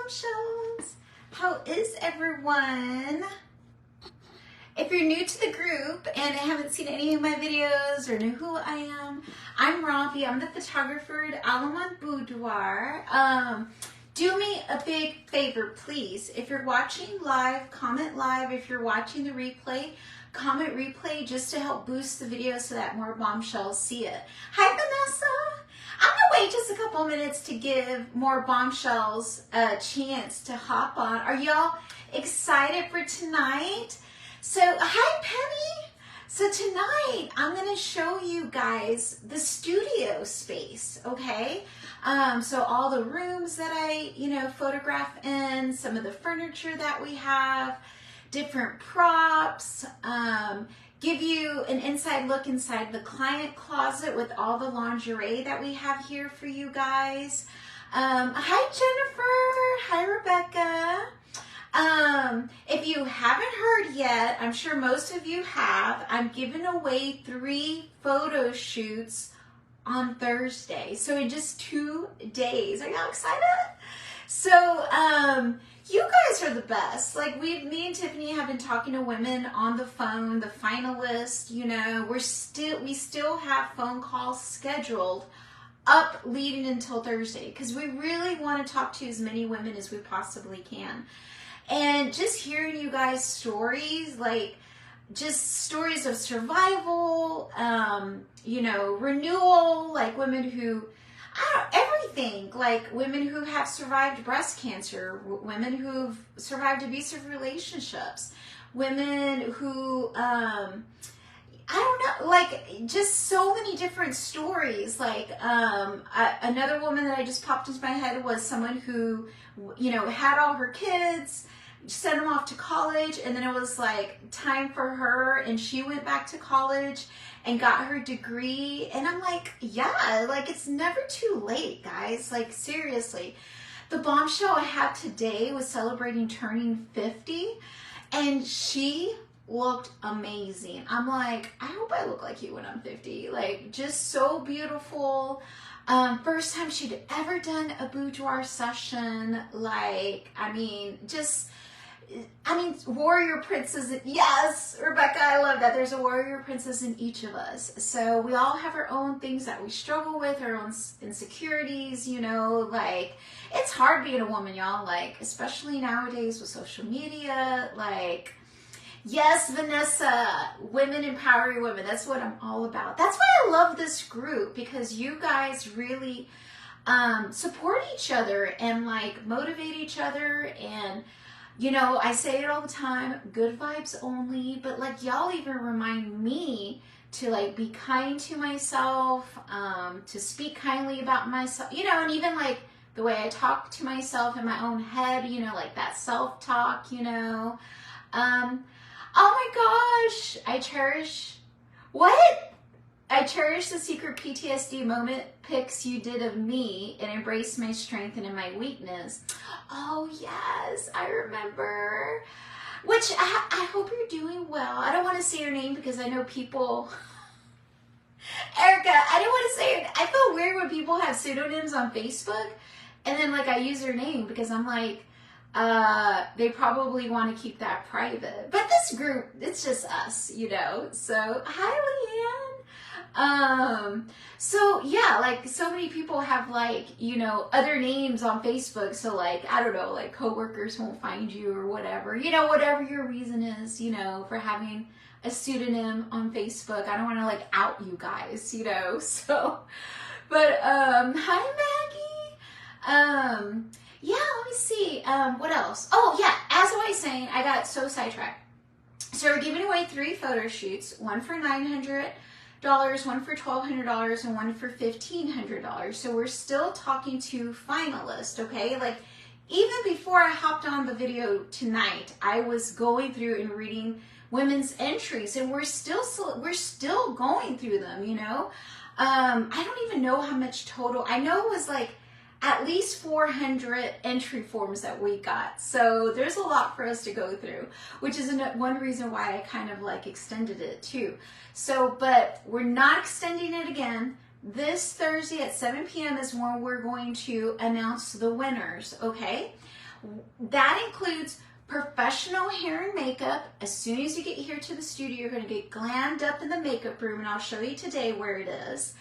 bombshells. How is everyone? If you're new to the group and haven't seen any of my videos or know who I am, I'm Robbie. I'm the photographer at Alamont Boudoir. Do me a big favor, please. If you're watching live, comment live. If you're watching the replay, comment replay just to help boost the video so that more bombshells see it. Hi, Vanessa. I'm gonna wait just a couple minutes to give more bombshells a chance to hop on. Are y'all excited for tonight? So, hi, Penny. So tonight, I'm gonna show you guys the studio space, okay? So all the rooms that I, photograph in, some of the furniture that we have, different props, give you an inside look inside the client closet with all the lingerie that we have here for you guys. Hi, Jennifer. Hi, Rebecca. If you haven't heard yet, I'm sure most of you have, I'm giving away 3 photo shoots on Thursday. So in just 2 days. Are y'all excited? So, you guys are the best. Like me and Tiffany have been talking to women on the phone, the finalists, we still have phone calls scheduled up leading until Thursday because we really want to talk to as many women as we possibly can. And just hearing you guys' stories, like just stories of survival, renewal, like women who, everything, like women who have survived breast cancer, women who've survived abusive relationships, women who, like just so many different stories. Like another woman that I just popped into my head was someone who, had all her kids, sent them off to college, and then it was like time for her and she went back to college and got her degree. And I'm like, yeah, like it's never too late, guys. Like seriously, the bombshell I had today was celebrating turning 50 and she looked amazing. I'm like, I hope I look like you when I'm 50. Like just so beautiful. First time she'd ever done a boudoir session. Like, warrior princess. Yes, Rebecca, I love that. There's a warrior princess in each of us. So we all have our own things that we struggle with, our own insecurities, like it's hard being a woman, y'all, like, especially nowadays with social media, like, yes, Vanessa, women empowering women. That's what I'm all about. That's why I love this group, because you guys really support each other and like motivate each other. And I say it all the time, good vibes only, but like y'all even remind me to like be kind to myself, to speak kindly about myself, and even like the way I talk to myself in my own head, like that self-talk, oh my gosh, I cherish the secret PTSD moment pics you did of me and embrace my strength and in my weakness. Oh yes, I remember. Which I hope you're doing well. I don't want to say your name because I know people. Erica, I didn't want to say it. I feel weird when people have pseudonyms on Facebook and then like I use their name because I'm like, they probably want to keep that private. But this group, it's just us, So, hi, Leanne. So yeah, like so many people have like, other names on Facebook. So like, I don't know, like coworkers won't find you or whatever, whatever your reason is, for having a pseudonym on Facebook. I don't want to like out you guys, so, but, hi, Maggie. Yeah, let me see. What else? Oh, yeah. As I was saying, I got so sidetracked. So we're giving away 3 photo shoots, one for $900, one for $1,200, and one for $1,500. So we're still talking to finalists, okay? Like, even before I hopped on the video tonight, I was going through and reading women's entries, and we're still going through them, I don't even know how much total. I know it was like at least 400 entry forms that we got. So there's a lot for us to go through, which is one reason why I kind of like extended it too. So, but we're not extending it again. This Thursday at 7 p.m. is when we're going to announce the winners, okay? That includes professional hair and makeup. As soon as you get here to the studio, you're going to get glammed up in the makeup room, and I'll show you today where it is.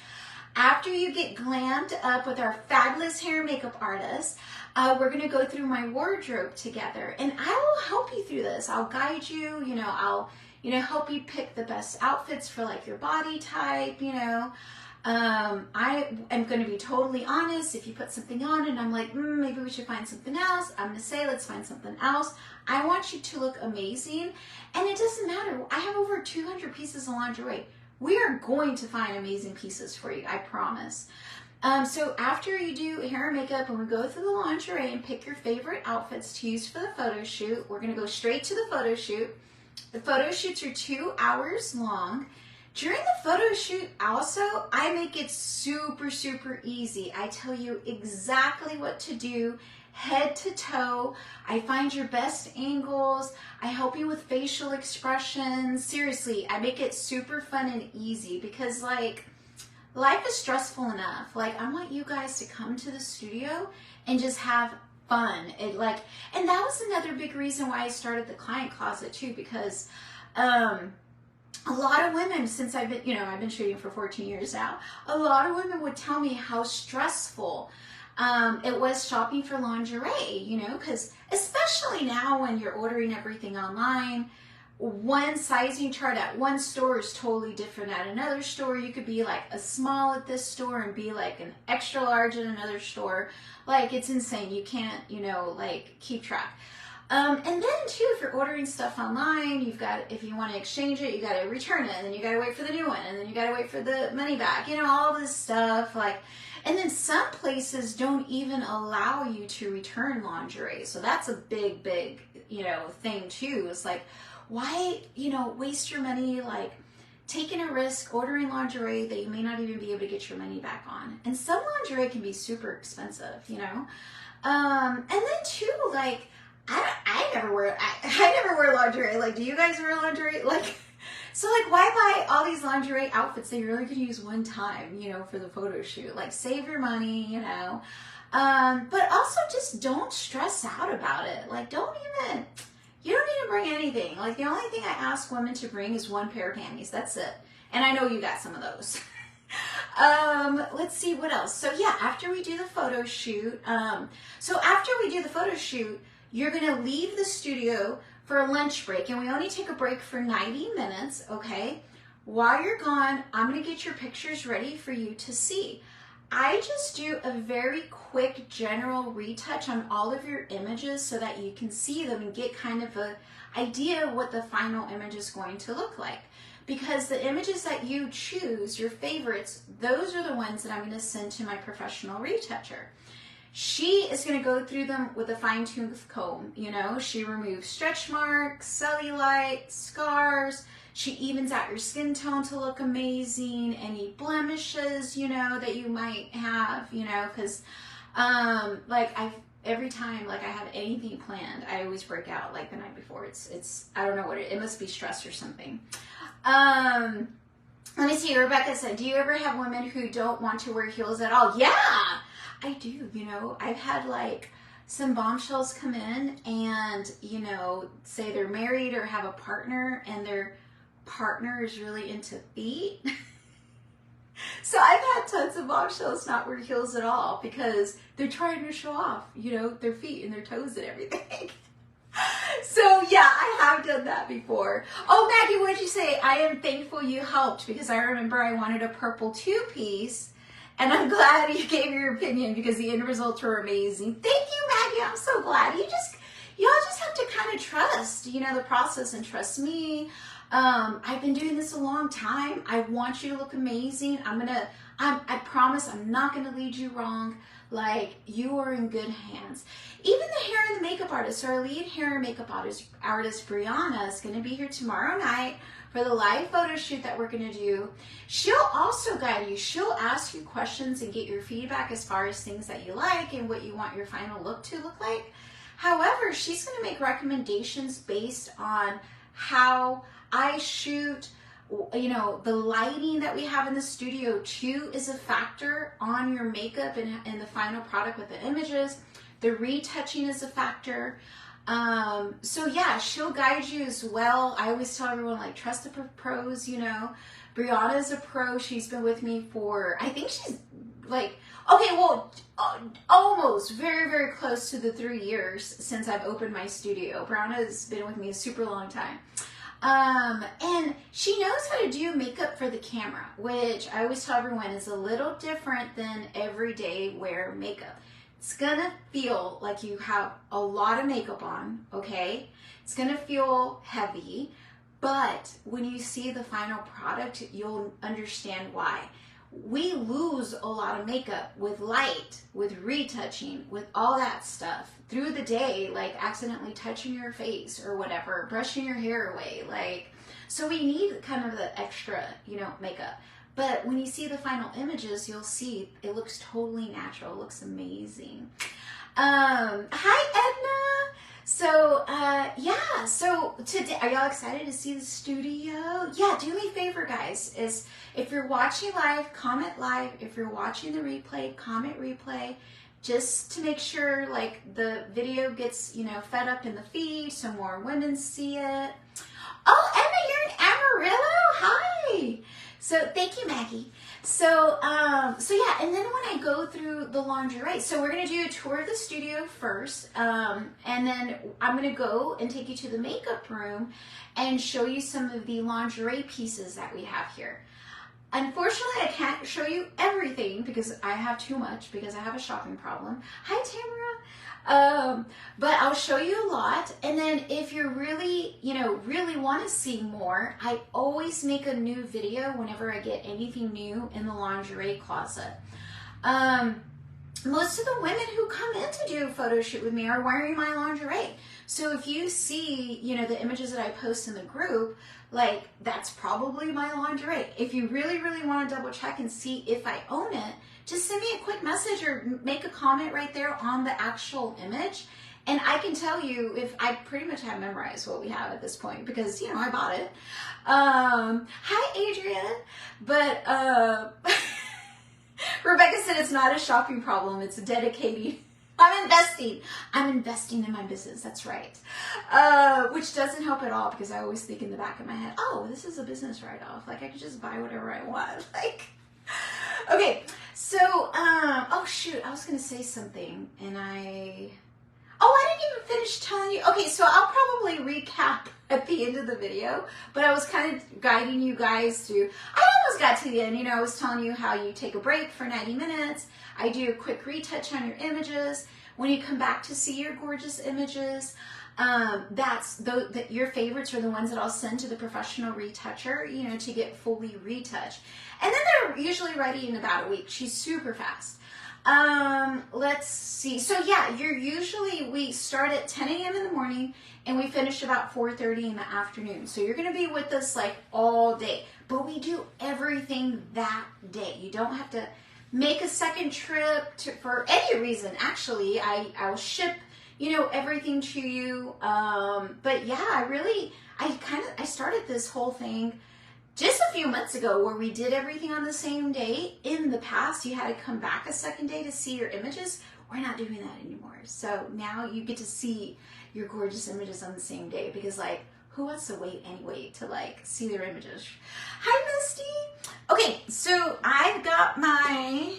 After you get glammed up with our fabulous hair and makeup artist, we're going to go through my wardrobe together, and I will help you through this. I'll guide you, I'll help you pick the best outfits for like your body type, I am going to be totally honest. If you put something on and I'm like, maybe we should find something else, I'm going to say, let's find something else. I want you to look amazing. And it doesn't matter. I have over 200 pieces of lingerie. We are going to find amazing pieces for you. I promise. So after you do hair and makeup and we go through the lingerie and pick your favorite outfits to use for the photo shoot, we're going to go straight to the photo shoot. The photo shoots are 2 hours long. During the photo shoot also, I make it super, super easy. I tell you exactly what to do, head to toe. I find your best angles. I help you with facial expressions. Seriously, I make it super fun and easy because like, life is stressful enough. Like, I want you guys to come to the studio and just have fun. And that was another big reason why I started the client closet too, because, a lot of women, since I've been shooting for 14 years now, a lot of women would tell me how stressful it was shopping for lingerie, because especially now when you're ordering everything online, one sizing chart at one store is totally different at another store. You could be like a small at this store and be like an extra large at another store. Like, it's insane. You can't, keep track. And then too, if you're ordering stuff online, if you want to exchange it, you got to return it, and then you got to wait for the new one, and then you got to wait for the money back, all this stuff. And then some places don't even allow you to return lingerie. So that's a big, big, thing too. It's like, why, waste your money, taking a risk, ordering lingerie that you may not even be able to get your money back on. And some lingerie can be super expensive, and then too, I never wear lingerie. Do you guys wear lingerie? So why buy all these lingerie outfits that you're only going to use one time, for the photo shoot? Save your money, but also just don't stress out about it. You don't need to bring anything. The only thing I ask women to bring is one pair of panties. That's it. And I know you got some of those. Let's see what else. So yeah, after we do the photo shoot, you're going to leave the studio for a lunch break, and we only take a break for 90 minutes, okay? While you're gone, I'm going to get your pictures ready for you to see. I just do a very quick general retouch on all of your images so that you can see them and get kind of an idea of what the final image is going to look like. Because the images that you choose, your favorites, those are the ones that I'm going to send to my professional retoucher. She is going to go through them with a fine-tooth comb, She removes stretch marks, cellulite, scars. She evens out your skin tone to look amazing. Any blemishes, that you might have, because, every time, I have anything planned, I always break out, the night before. It's I don't know what it must be stress or something. Let me see, Rebecca said, do you ever have women who don't want to wear heels at all? Yeah! I do, I've had some bombshells come in and, say they're married or have a partner and their partner is really into feet. So I've had tons of bombshells not wear heels at all because they're trying to show off, their feet and their toes and everything. So yeah, I have done that before. Oh, Maggie, what'd you say? I am thankful you helped because I remember I wanted a purple 2-piece. And I'm glad you gave your opinion because the end results were amazing. Thank you, Maggie. I'm so glad. Y'all just have to kind of trust, the process and trust me. I've been doing this a long time. I want you to look amazing. I promise I'm not going to lead you wrong. You are in good hands. Even the hair and the makeup artist, our lead hair and makeup artist, Brianna, is going to be here tomorrow night for the live photo shoot that we're going to do. She'll also guide you. She'll ask you questions and get your feedback as far as things that you like and what you want your final look to look like. However, she's going to make recommendations based on how I shoot. The lighting that we have in the studio too is a factor on your makeup and the final product with the images. The retouching is a factor. So yeah, she'll guide you as well. I always tell everyone, like, trust the pros, you know. Brianna is a pro. She's been with me for, I think she's like, okay, well, almost very, very close to the 3 years since I've opened my studio. Brianna's been with me a super long time. And she knows how to do makeup for the camera, which I always tell everyone is a little different than everyday wear makeup. It's gonna feel like you have a lot of makeup on, okay? It's gonna feel heavy, but when you see the final product, you'll understand why. We lose a lot of makeup with light, with retouching, with all that stuff through the day, like accidentally touching your face or whatever, brushing your hair away, like, so we need kind of the extra, you know, makeup. But when you see the final images, you'll see it looks totally natural. It looks amazing. Hi, Edna. So, yeah, so today, are y'all excited to see the studio? Yeah, do me a favor, guys, is if you're watching live, comment live. If you're watching the replay, comment replay, just to make sure, like, the video gets, you know, fed up in the feed so more women see it. Oh, Emma, you're in Amarillo? Hi. So thank you, Maggie. So, so yeah, and then when I go through the lingerie, so we're gonna do a tour of the studio first, and then I'm gonna go and take you to the makeup room and show you some of the lingerie pieces that we have here. Unfortunately, I can't show you everything because I have too much, because I have a shopping problem. Hi, Tamara. But I'll show you a lot. And then if you're really, you know, really want to see more, I always make a new video whenever I get anything new in the lingerie closet. Most of the women who come in to do a photo shoot with me are wearing my lingerie. So if you see, you know, the images that I post in the group, like, that's probably my lingerie. If you really, really want to double check and see if I own it, just send me a quick message or make a comment right there on the actual image. And I can tell you if I pretty much have memorized what we have at this point because, you know, I bought it. Hi, Adrian. But Rebecca said it's not a shopping problem. It's dedicating. I'm investing in my business. That's right. Which doesn't help at all because I always think in the back of my head, oh, this is a business write-off. Like, I could just buy whatever I want. Like, okay. So, oh shoot, I was going to say something and I didn't even finish telling you. Okay, so I'll probably recap at the end of the video, but I was kind of guiding you guys through. I almost got to the end, you know, I was telling you how you take a break for 90 minutes. I do a quick retouch on your images. When you come back to see your gorgeous images, your favorites are the ones that I'll send to the professional retoucher, you know, to get fully retouched. And then they're usually ready in about a week. She's super fast. Let's see. So yeah, we start at 10 a.m. in the morning and we finish about 4:30 in the afternoon. So you're going to be with us like all day, but we do everything that day. You don't have to make a second trip for any reason. Actually, I'll ship, you know, everything to you. But yeah, I started this whole thing just a few months ago where we did everything on the same day. In the past, you had to come back a second day to see your images. We're not doing that anymore. So now you get to see your gorgeous images on the same day because, like, who wants to wait anyway to, like, see their images? Hi, Misty. Okay, so I've got my...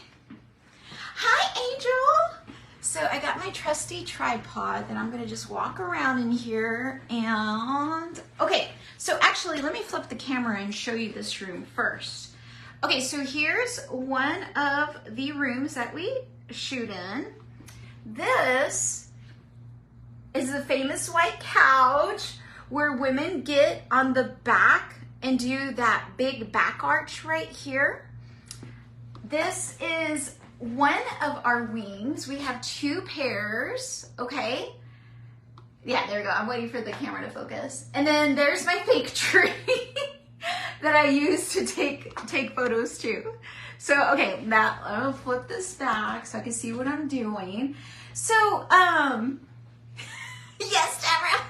Hi, Angel. So I got my trusty tripod that I'm going to just walk around in here and... Okay, so actually, let me flip the camera and show you this room first. Okay, so here's one of the rooms that we shoot in. This is the famous white couch where women get on the back and do that big back arch right here. This is one of our wings. We have 2 pairs, okay? Yeah, there we go. I'm waiting for the camera to focus. And then there's my fake tree that I use to take photos too. So, okay, I'll flip this back so I can see what I'm doing. So, yes, Tamara.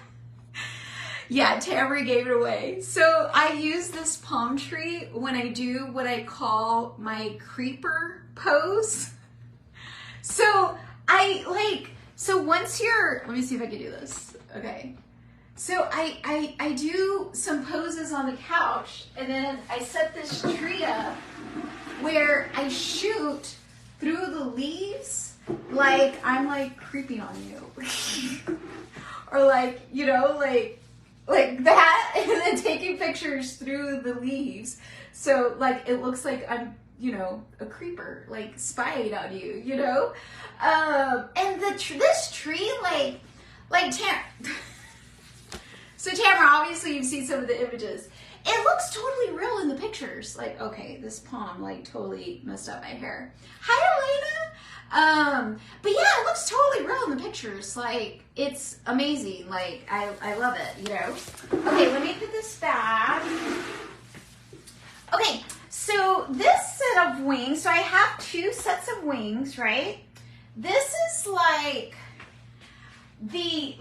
Yeah, Tamara gave it away. So I use this palm tree when I do what I call my creeper pose. So I So once you're, let me see if I can do this. Okay. So I do some poses on the couch, and then I set this tree up where I shoot through the leaves like I'm like creeping on you. Or like, you know, like that, and then taking pictures through the leaves. So like it looks like I'm, you know, a creeper, like spying on you, you know? And this tree, like so Tamara, obviously you've seen some of the images. It looks totally real in the pictures. Like, okay, this palm like totally messed up my hair. Hi, Elena. But yeah, it looks totally real in the pictures. Like, it's amazing. Like, I love it, you know? Okay, let me put this back. Okay, so this set of wings, so I have 2 sets of wings, right? This is like the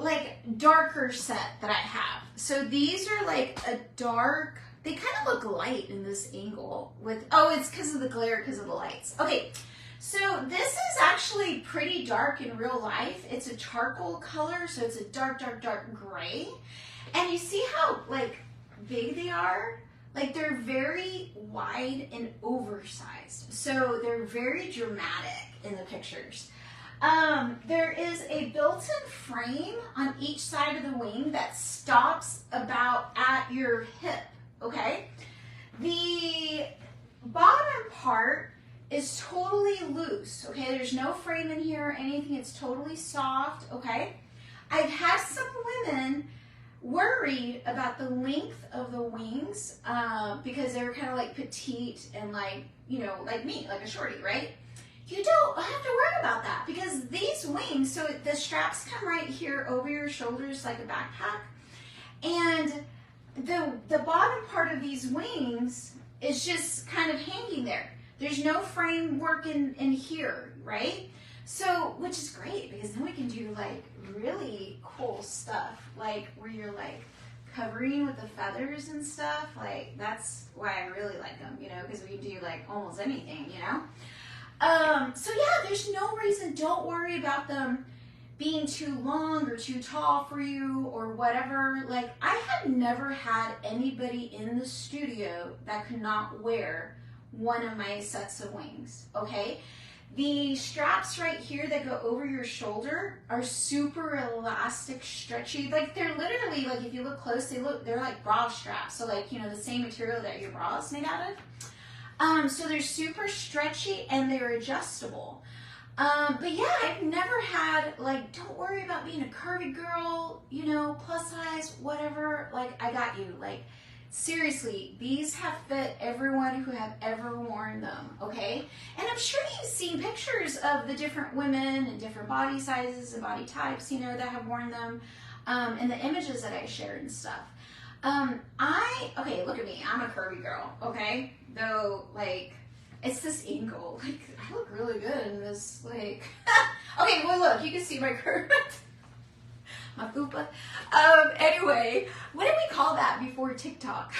darker set that I have. So these are like a dark, they kind of look light in this angle with, oh, it's because of the glare, because of the lights. Okay, so this is actually pretty dark in real life. It's a charcoal color, so it's a dark, dark, dark gray. And you see how like big they are? Like they're very wide and oversized. So they're very dramatic in the pictures. There is a built-in frame on each side of the wing that stops about at your hip, okay? The bottom part is totally loose, okay? There's no frame in here or anything. It's totally soft, okay? I've had some women worried about the length of the wings because they're kind of like petite and like, you know, like me, like a shorty, right? You don't have to worry about that because these wings, so the straps come right here over your shoulders like a backpack. And the bottom part of these wings is just kind of hanging there. There's no framework in here, right? So, which is great because then we can do like really cool stuff, like where you're like covering with the feathers and stuff. Like that's why I really like them, you know, because we can do like almost anything, you know? So yeah, there's no reason, don't worry about them being too long or too tall for you or whatever. Like I have never had anybody in the studio that could not wear one of my sets of wings, okay? The straps right here that go over your shoulder are super elastic, stretchy. Like they're literally, like if you look close, they're like bra straps. So like, you know, the same material that your bra is made out of. So they're super stretchy and they're adjustable. But yeah, I've never had, like, don't worry about being a curvy girl, you know, plus size, whatever. Like, I got you. Like, seriously, these have fit everyone who have ever worn them, okay? And I'm sure you've seen pictures of the different women and different body sizes and body types, you know, that have worn them, and the images that I shared and stuff. Okay, look at me. I'm a curvy girl, okay? Though, like, it's this angle. Like, I look really good in this, like... Okay, well, look, you can see my curve. My fupa. Anyway, what did we call that before TikTok?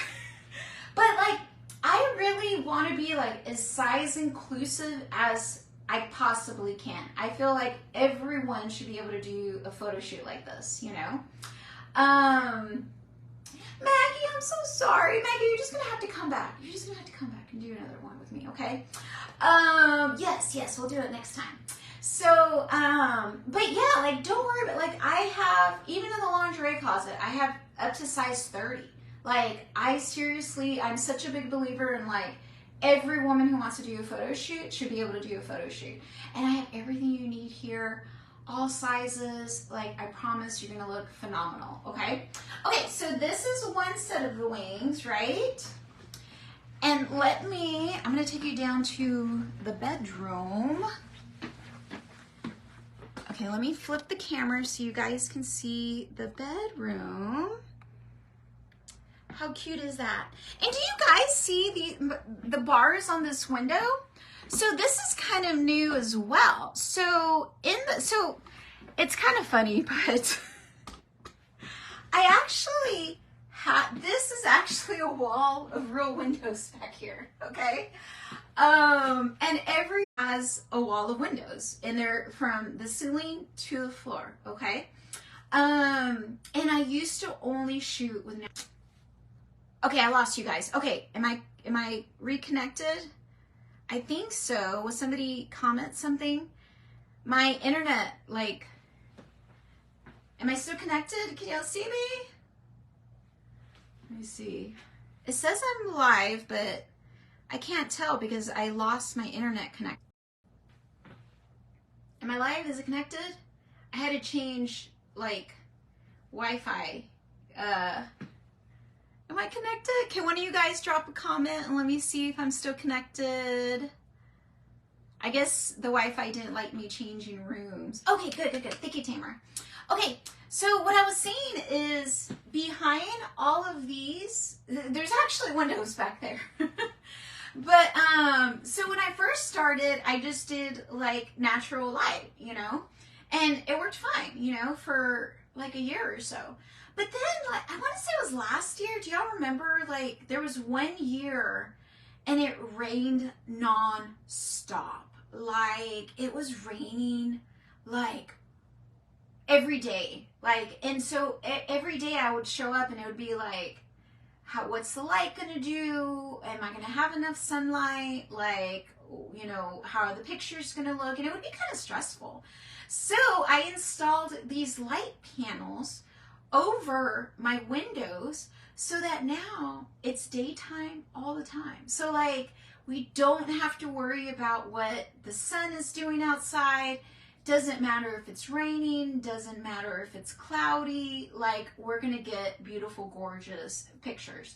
But, like, I really want to be, like, as size inclusive as I possibly can. I feel like everyone should be able to do a photo shoot like this, you know? Maggie, I'm so sorry. Maggie, you're just going to have to come back. You're just going to have to come back and do another one with me, okay? Yes, we'll do it next time. So, but yeah, like, don't worry about, like, I have, even in the lingerie closet, I have up to size 30. Like, I'm such a big believer in, like, every woman who wants to do a photo shoot should be able to do a photo shoot. And I have everything you need here. All sizes, like I promise you're gonna look phenomenal, okay? Okay, so this is one set of the wings, right? And I'm gonna take you down to the bedroom. Okay, let me flip the camera so you guys can see the bedroom. How cute is that? And do you guys see the bars on this window? So this is kind of new as well. So it's kind of funny, but I actually this is actually a wall of real windows back here, okay? And every has a wall of windows, and they're from the ceiling to the floor, okay? And I used to only shoot with. Okay, I lost you guys. Okay, am I reconnected? I think so. Will somebody comment something? My internet, like, am I still connected? Can y'all see me? Let me see. It says I'm live, but I can't tell because I lost my internet connection. Am I live? Is it connected? I had to change, like, Wi-Fi. Am I connected? Can one of you guys drop a comment and let me see if I'm still connected? I guess the Wi-Fi didn't like me changing rooms. Okay, good. Thank you, Tamer. Okay, so what I was saying is behind all of these, there's actually windows back there. But, so when I first started, I just did like natural light, you know, and it worked fine, you know, for like a year or so. But then, like, I want to say it was last year. Do y'all remember, like, there was 1 year and it rained non-stop. Like, it was raining, like, every day. Like, and so every day I would show up and it would be like, what's the light going to do? Am I going to have enough sunlight? Like, you know, how are the pictures going to look? And it would be kind of stressful. So I installed these light panels over my windows so that now it's daytime all the time. So like we don't have to worry about what the sun is doing outside. Doesn't matter if it's raining, doesn't matter if it's cloudy, like we're gonna get beautiful, gorgeous pictures.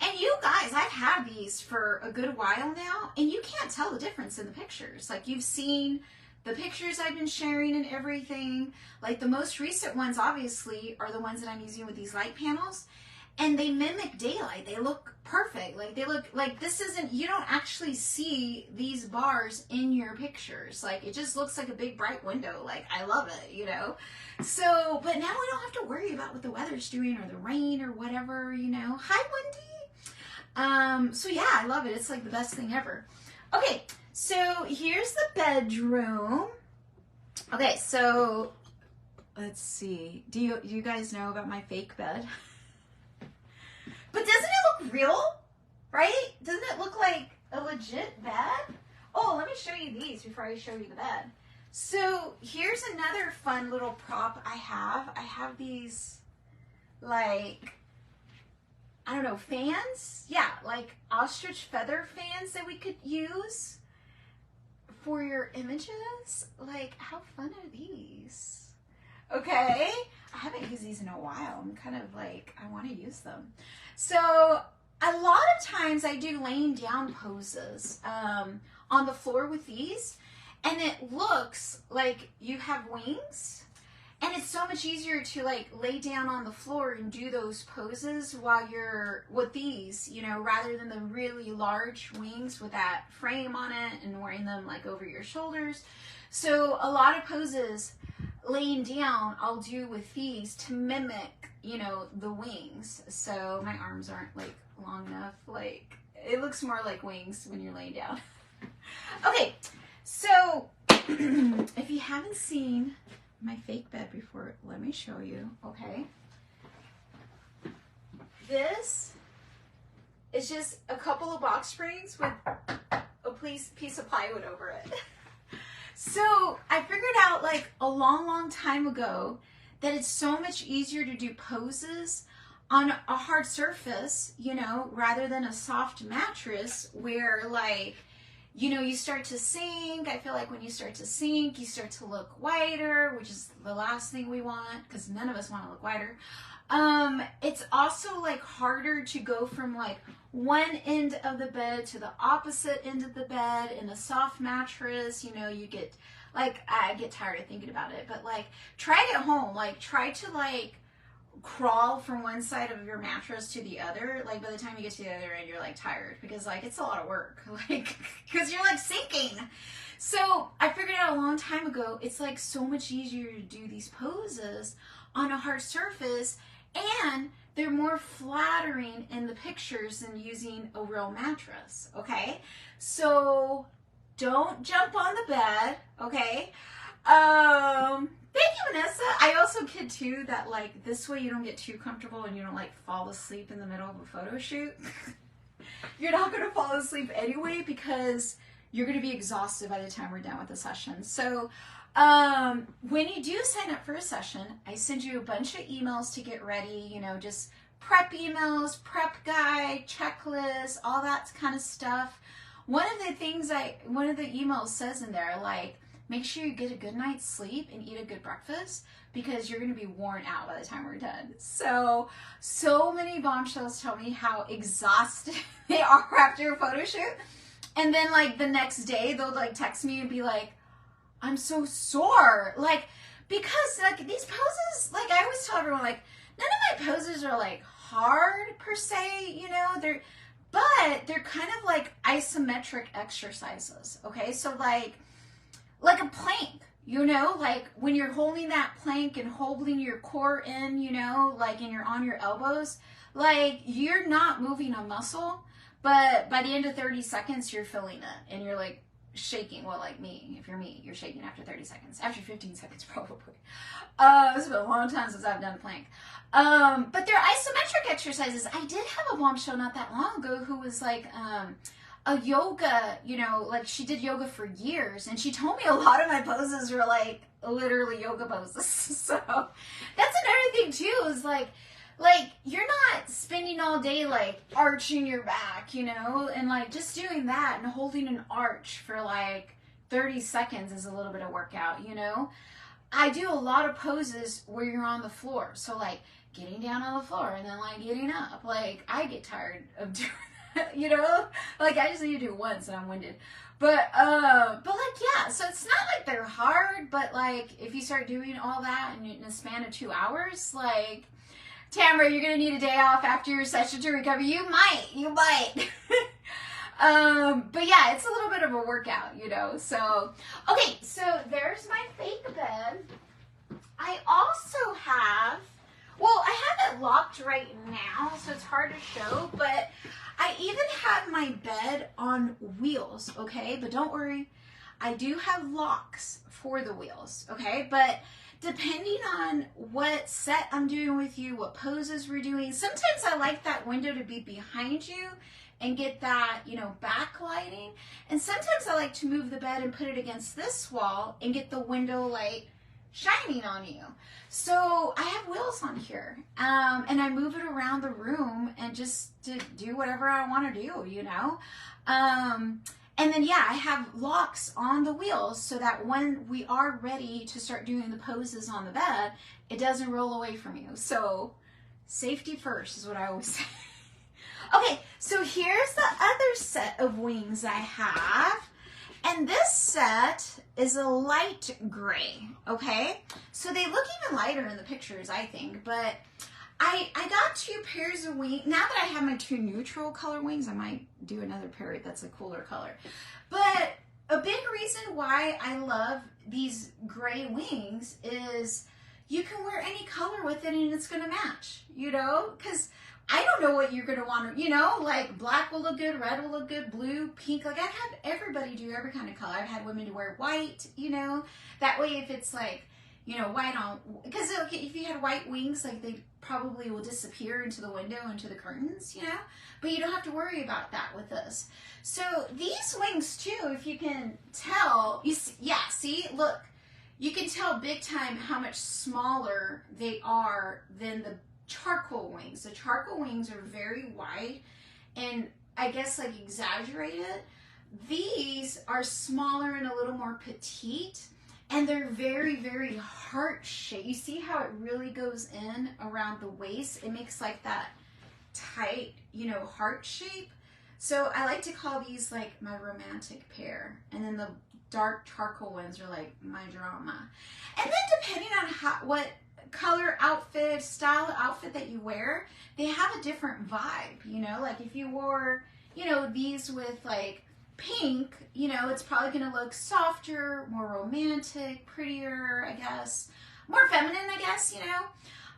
And you guys, I've had these for a good while now, and you can't tell the difference in the pictures. Like you've seen the pictures I've been sharing and everything. Like the most recent ones obviously are the ones that I'm using with these light panels, and they mimic daylight. They look perfect. Like they look like this isn't, you don't actually see these bars in your pictures. Like it just looks like a big bright window. Like I love it, you know? So, but now we don't have to worry about what the weather's doing or the rain or whatever, you know? Hi, Wendy. So yeah, I love it. It's like the best thing ever. Okay. So here's the bedroom. Okay, so let's see. Do you guys know about my fake bed? But doesn't it look real? Right? Doesn't it look like a legit bed? Oh, let me show you these before I show you the bed. So here's another fun little prop I have. I have these, like, I don't know, fans? Yeah, like ostrich feather fans that we could use for your images. Like, how fun are these? Okay, I haven't used these in a while. I'm kind of like, I want to use them. So a lot of times I do laying down poses on the floor with these, and it looks like you have wings, and it's so much easier to like lay down on the floor and do those poses while you're with these, you know, rather than the really large wings with that frame on it and wearing them like over your shoulders. So a lot of poses laying down I'll do with these to mimic, you know, the wings. So my arms aren't like long enough. Like it looks more like wings when you're laying down. Okay, so if you haven't seen my fake bed before, let me show you. Okay, this is just a couple of box springs with a piece of plywood over it. So I figured out like a long time ago that it's so much easier to do poses on a hard surface, you know, rather than a soft mattress where like, you know, you start to sink. I feel like when you start to sink, you start to look whiter, which is the last thing we want because none of us want to look whiter. It's also like harder to go from like one end of the bed to the opposite end of the bed in a soft mattress. You know, you get like, I get tired of thinking about it, but like try it at home. Like try to like crawl from one side of your mattress to the other. Like by the time you get to the other end, you're like tired because like it's a lot of work, like because you're like sinking. So I figured out a long time ago, it's like so much easier to do these poses on a hard surface, and they're more flattering in the pictures than using a real mattress, okay? So don't jump on the bed, okay? Thank you, Vanessa. I also kid too that like this way you don't get too comfortable and you don't like fall asleep in the middle of a photo shoot. You're not going to fall asleep anyway because you're going to be exhausted by the time we're done with the session. So when you do sign up for a session, I send you a bunch of emails to get ready, you know, just prep emails, prep guide, checklist, all that kind of stuff. One of the emails says in there, like, make sure you get a good night's sleep and eat a good breakfast because you're going to be worn out by the time we're done. So many bombshells tell me how exhausted they are after a photo shoot. And then like the next day they'll like text me and be like, I'm so sore. Like, because like these poses, like I always tell everyone, like none of my poses are like hard per se, you know, but they're kind of like isometric exercises. Okay. So like a plank, you know, like when you're holding that plank and holding your core in, you know, like and you're on your elbows, like you're not moving a muscle, but by the end of 30 seconds, you're feeling it and you're like shaking. Well, like me, if you're me, you're shaking after 30 seconds, after 15 seconds, probably. It's been a long time since I've done a plank. But they're isometric exercises. I did have a bombshell not that long ago who was like, a yoga, you know, like she did yoga for years and she told me a lot of my poses were like literally yoga poses. So that's another thing too, is like you're not spending all day like arching your back, you know, and like just doing that and holding an arch for like 30 seconds is a little bit of workout, you know. I do a lot of poses where you're on the floor. So like getting down on the floor and then like getting up. Like I get tired of doing you know, like I just need to do it once and I'm winded, but like yeah, so it's not like they're hard, but like if you start doing all that in a span of 2 hours, like Tamara, you're gonna need a day off after your session to recover. You might but yeah, it's a little bit of a workout, you know. So okay, so there's my fake bed. I also have, well, I have it locked right now, so it's hard to show, but I even have my bed on wheels, okay? But don't worry, I do have locks for the wheels, okay? But depending on what set I'm doing with you, what poses we're doing, sometimes I like that window to be behind you and get that, you know, backlighting. And sometimes I like to move the bed and put it against this wall and get the window light shining on you. So I have wheels on here, and I move it around the room and just to do whatever I want to do, you know. And then yeah, I have locks on the wheels so that when we are ready to start doing the poses on the bed, it doesn't roll away from you. So safety first is what I always say. Okay, so here's the other set of wings I have. And this set is a light gray, okay? So they look even lighter in the pictures, I think, but I got 2 pairs of wings. Now that I have my 2 neutral color wings, I might do another pair that's a cooler color. But a big reason why I love these gray wings is you can wear any color with it and it's gonna match, you know? Because I don't know what you're going to want to, you know, like black will look good, red will look good, blue, pink. Like I've had everybody do every kind of color. I've had women to wear white, you know, that way if it's like, you know, white on, because okay, if you had white wings, like they probably will disappear into the window, into the curtains, you know, but you don't have to worry about that with this. So these wings too, if you can tell, you see, yeah, see, look, you can tell big time how much smaller they are than the charcoal wings. The charcoal wings are very wide and I guess like exaggerated. These are smaller and a little more petite and they're very, very heart shaped. You see how it really goes in around the waist? It makes like that tight, you know, heart shape. So I like to call these like my romantic pair. And then the dark charcoal ones are like my drama. And then depending on what color outfit, style outfit that you wear, they have a different vibe, you know, like if you wore, you know, these with like pink, you know, it's probably going to look softer, more romantic, prettier, I guess, more feminine, I guess, you know.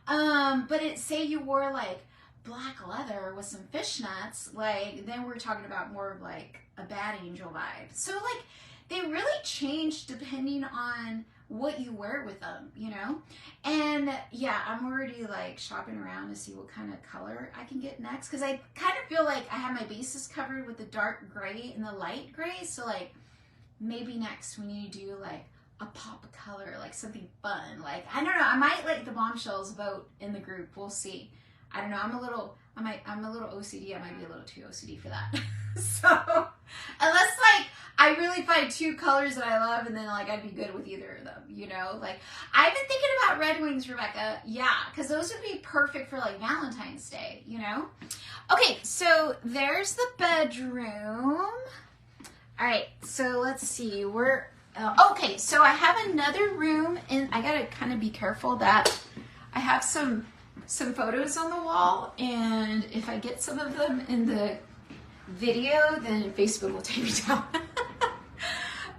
But say you wore like black leather with some fishnets, like then we're talking about more of like a bad angel vibe. So like they really change depending on what you wear with them, you know? And yeah, I'm already like shopping around to see what kind of color I can get next, because I kind of feel like I have my bases covered with the dark gray and the light gray. So like maybe next we need to do like a pop of color, like something fun. Like, I don't know, I might let the bombshells vote in the group. We'll see. I don't know, I'm a little OCD. I might be a little too OCD for that. So, unless like I really find two colors that I love, and then like I'd be good with either of them, you know? Like, I've been thinking about Red Wings, Rebecca. Yeah, because those would be perfect for like Valentine's Day, you know? Okay, so there's the bedroom. All right, so let's see, okay, so I have another room, and I gotta kind of be careful that I have some photos on the wall, and if I get some of them in the video, then Facebook will take me down.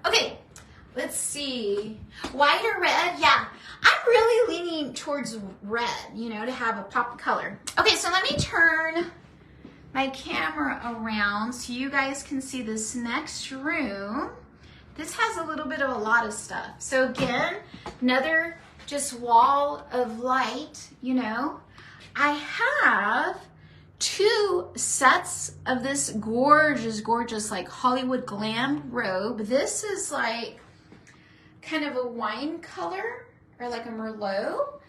Okay, let's see. White or red? Yeah, I'm really leaning towards red, you know, to have a pop of color. Okay, so let me turn my camera around so you guys can see this next room. This has a little bit of a lot of stuff. So again, another just wall of light, you know. I have 2 sets of this gorgeous like Hollywood glam robe. This is like kind of a wine color or like a Merlot.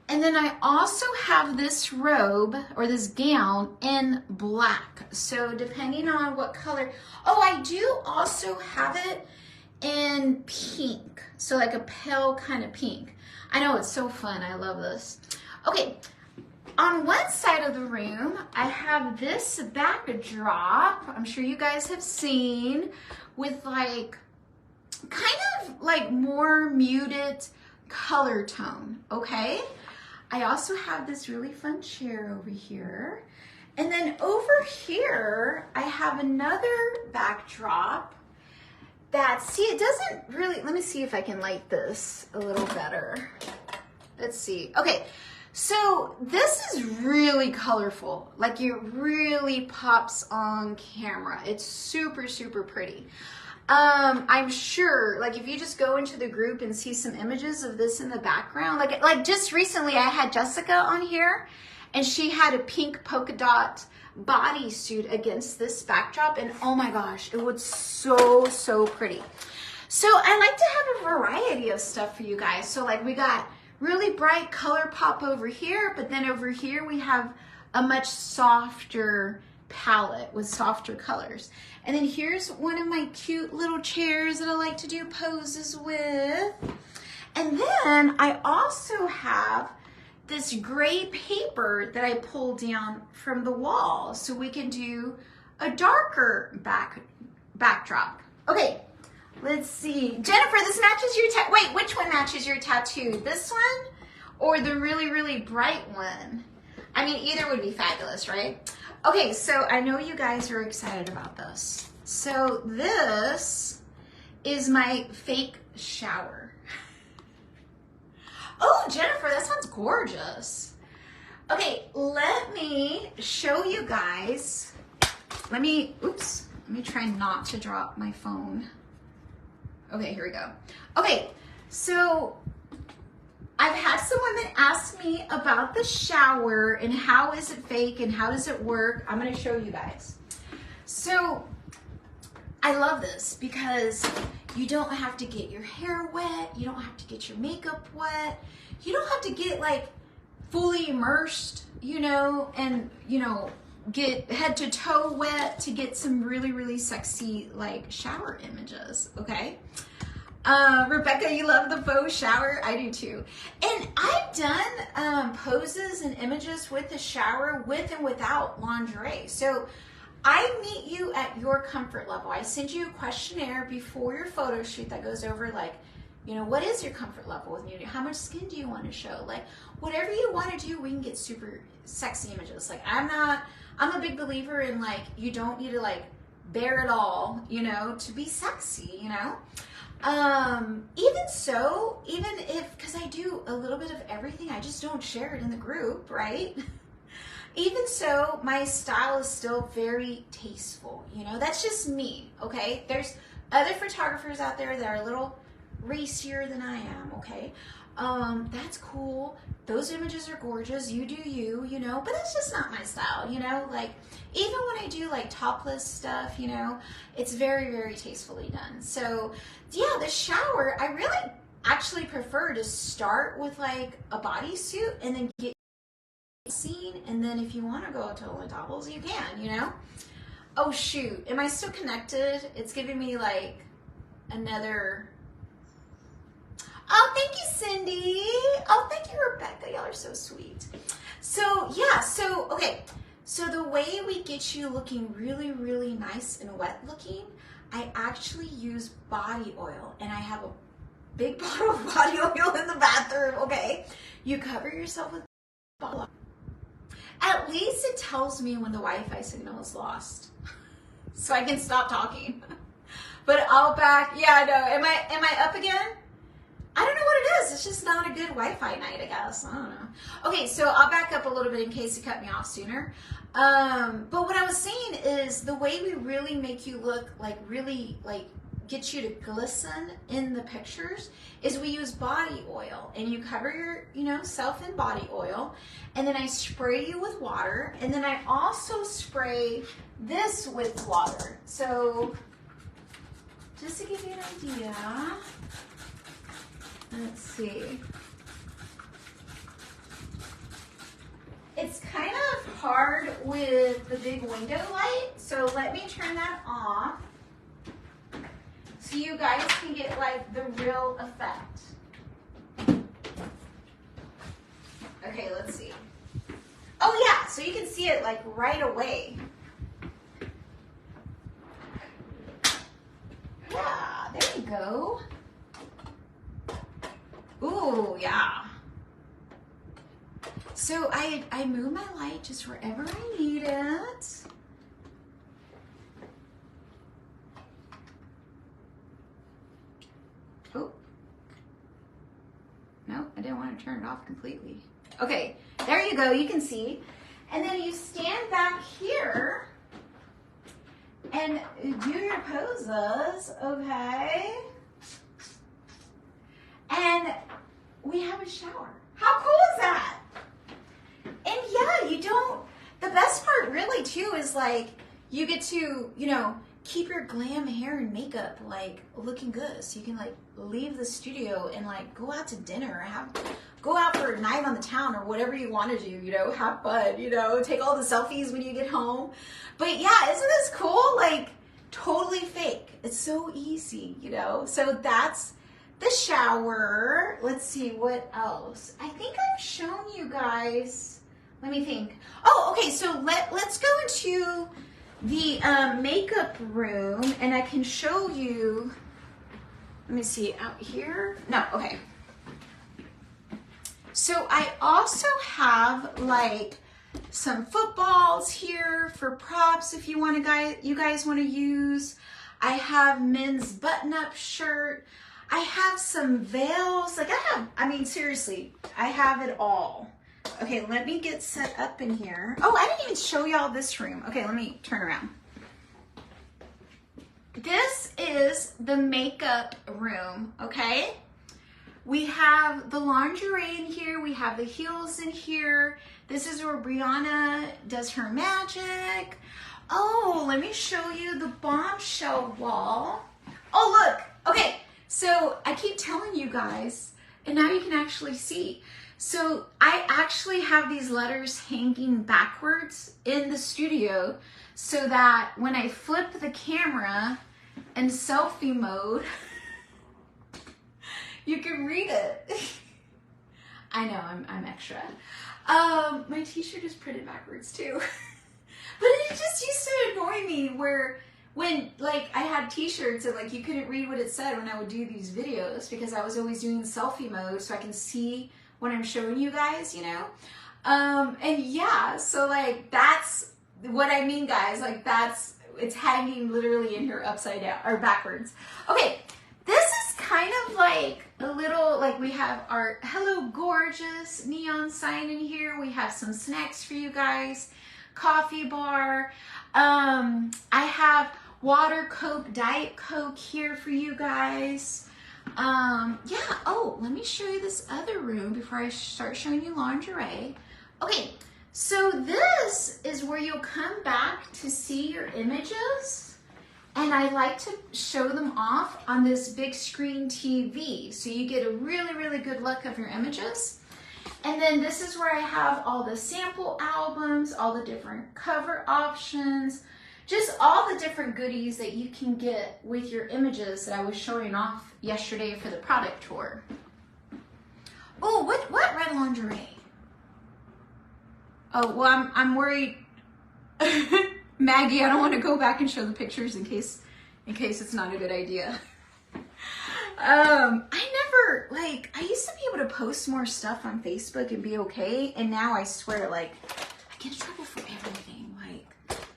And then I also have this robe or this gown in black. So depending on what color. Oh, I do also have it in pink. So like a pale kind of pink. I know, it's so fun. I love this. Okay. On one side of the room, I have this backdrop. I'm sure you guys have seen, with like kind of like more muted color tone, okay? I also have this really fun chair over here. And then over here, I have another backdrop that, see, it doesn't really, let me see if I can light this a little better. Let's see. Okay, so this is really colorful. Like, it really pops on camera. It's super, super pretty. I'm sure, like, if you just go into the group and see some images of this in the background, like just recently I had Jessica on here, and she had a pink polka dot bodysuit against this backdrop, and oh my gosh, it was so, so pretty. So I like to have a variety of stuff for you guys. So like, we got really bright color pop over here, but then over here we have a much softer palette with softer colors. And then here's one of my cute little chairs that I like to do poses with. And then I also have this gray paper that I pulled down from the wall so we can do a darker backdrop. Okay, let's see. Jennifer, this matches your wait, which one matches your tattoo? This one or the really, really bright one? I mean, either would be fabulous, right? Okay, so I know you guys are excited about this. So this is my fake shower. Oh, Jennifer, that sounds gorgeous. Okay, let me show you guys. Let me try not to drop my phone. Okay, here we go. Okay, so I've had some women ask me about the shower and how is it fake and how does it work. I'm gonna show you guys. So I love this because you don't have to get your hair wet. You don't have to get your makeup wet. You don't have to get like fully immersed, you know, and, you know, get head to toe wet to get some really, really sexy like shower images, okay? Rebecca, you love the faux shower? I do too. And I've done poses and images with the shower with and without lingerie. So I meet you at your comfort level. I send you a questionnaire before your photo shoot that goes over like, you know, what is your comfort level with nudity? How much skin do you want to show? Like, whatever you want to do, we can get super sexy images. Like, I'm a big believer in like, you don't need to like bare it all, you know, to be sexy, you know? Even so, even if, because I do a little bit of everything, I just don't share it in the group, right? Even so, my style is still very tasteful, you know, that's just me, okay? There's other photographers out there that are a little racier than I am, okay? That's cool. Those images are gorgeous. You do you, you know, but that's just not my style, you know, like even when I do like topless stuff, you know, it's very, very tastefully done. So yeah, the shower, I really actually prefer to start with like a bodysuit and then get scene, and then if you want to go to only topless, you can, you know. Oh shoot, am I still connected? It's giving me like another. Oh, thank you, Cindy. Oh, thank you, Rebecca. Y'all are so sweet. So yeah, so okay, so the way we get you looking really, really nice and wet looking, I actually use body oil, and I have a big bottle of body oil in the bathroom. Okay, you cover yourself with bottle oil. At least it tells me when the Wi-Fi signal is lost, so I can stop talking. But I'll back. Yeah, I know. Am I up again? I don't know what it is. It's just not a good Wi-Fi night, I guess. I don't know. Okay, so I'll back up a little bit in case you cut me off sooner. But what I was saying is the way we really make you look like really like get you to glisten in the pictures is we use body oil, and you cover your, you know, self in body oil, and then I spray you with water, and then I also spray this with water. So just to give you an idea, let's see. It's kind of hard with the big window light, so let me turn that off so you guys can get like the real effect. Okay, let's see. Oh yeah, so you can see it like right away. Yeah, there you go. Ooh, yeah. So I move my light just wherever I need it. Oh. No, I didn't want to turn it off completely. Okay, there you go, you can see. And then you stand back here and do your poses, okay? And we have a shower. How cool is that? And yeah, you don't, the best part really too is like, you get to, you know, keep your glam hair and makeup like looking good. So you can like leave the studio and like go out to dinner, go out for a night on the town or whatever you want to do, you know, have fun, you know, take all the selfies when you get home. But yeah, isn't this cool? Like totally fake. It's so easy, you know? So that's the shower. Let's see what else. I think I've shown you guys. Let me think. Oh, okay. So let's go into the makeup room, and I can show you. Let me see out here. No, okay. So I also have like some footballs here for props if you want to you guys want to use. I have men's button-up shirt. I have some veils. Like I mean, seriously, I have it all. Okay, let me get set up in here. Oh, I didn't even show y'all this room. Okay, let me turn around. This is the makeup room, okay? We have the lingerie in here. We have the heels in here. This is where Brianna does her magic. Oh, let me show you the bombshell wall. Oh, look. Okay, so I keep telling you guys, and now you can actually see. So I actually have these letters hanging backwards in the studio so that when I flip the camera in selfie mode, you can read it. I know, I'm extra. My t-shirt is printed backwards too. But it just used to annoy me when like I had t-shirts and like you couldn't read what it said when I would do these videos because I was always doing selfie mode so I can see what I'm showing you guys, you know? And yeah, so like that's what I mean, guys. Like it's hanging literally in here upside down or backwards. Okay, this is kind of like a little, like we have our Hello Gorgeous neon sign in here. We have some snacks for you guys, coffee bar. I have water, Coke, Diet Coke here for you guys. Yeah, oh, let me show you this other room before I start showing you lingerie. Okay, so this is where you'll come back to see your images. And I like to show them off on this big screen TV. So you get a really, really good look of your images. And then this is where I have all the sample albums, all the different cover options, just all the different goodies that you can get with your images that I was showing off yesterday for the product tour. Oh, what red lingerie? Oh, well, I'm worried. Maggie, I don't want to go back and show the pictures in case it's not a good idea. I used to be able to post more stuff on Facebook and be okay, and now I swear, like, I get in trouble for everything. Like,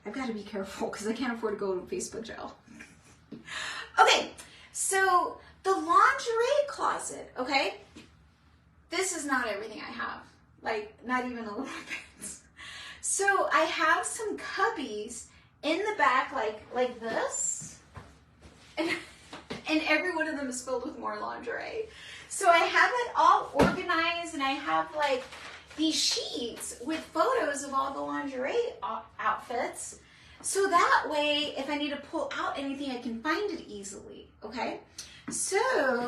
I've got to be careful because I can't afford to go to Facebook jail. Okay, so the lingerie closet, okay? This is not everything I have. Like, not even a little bit. So I have some cubbies in the back like this, and every one of them is filled with more lingerie. So I have it all organized, and I have like these sheets with photos of all the lingerie outfits. So that way, if I need to pull out anything, I can find it easily, okay? So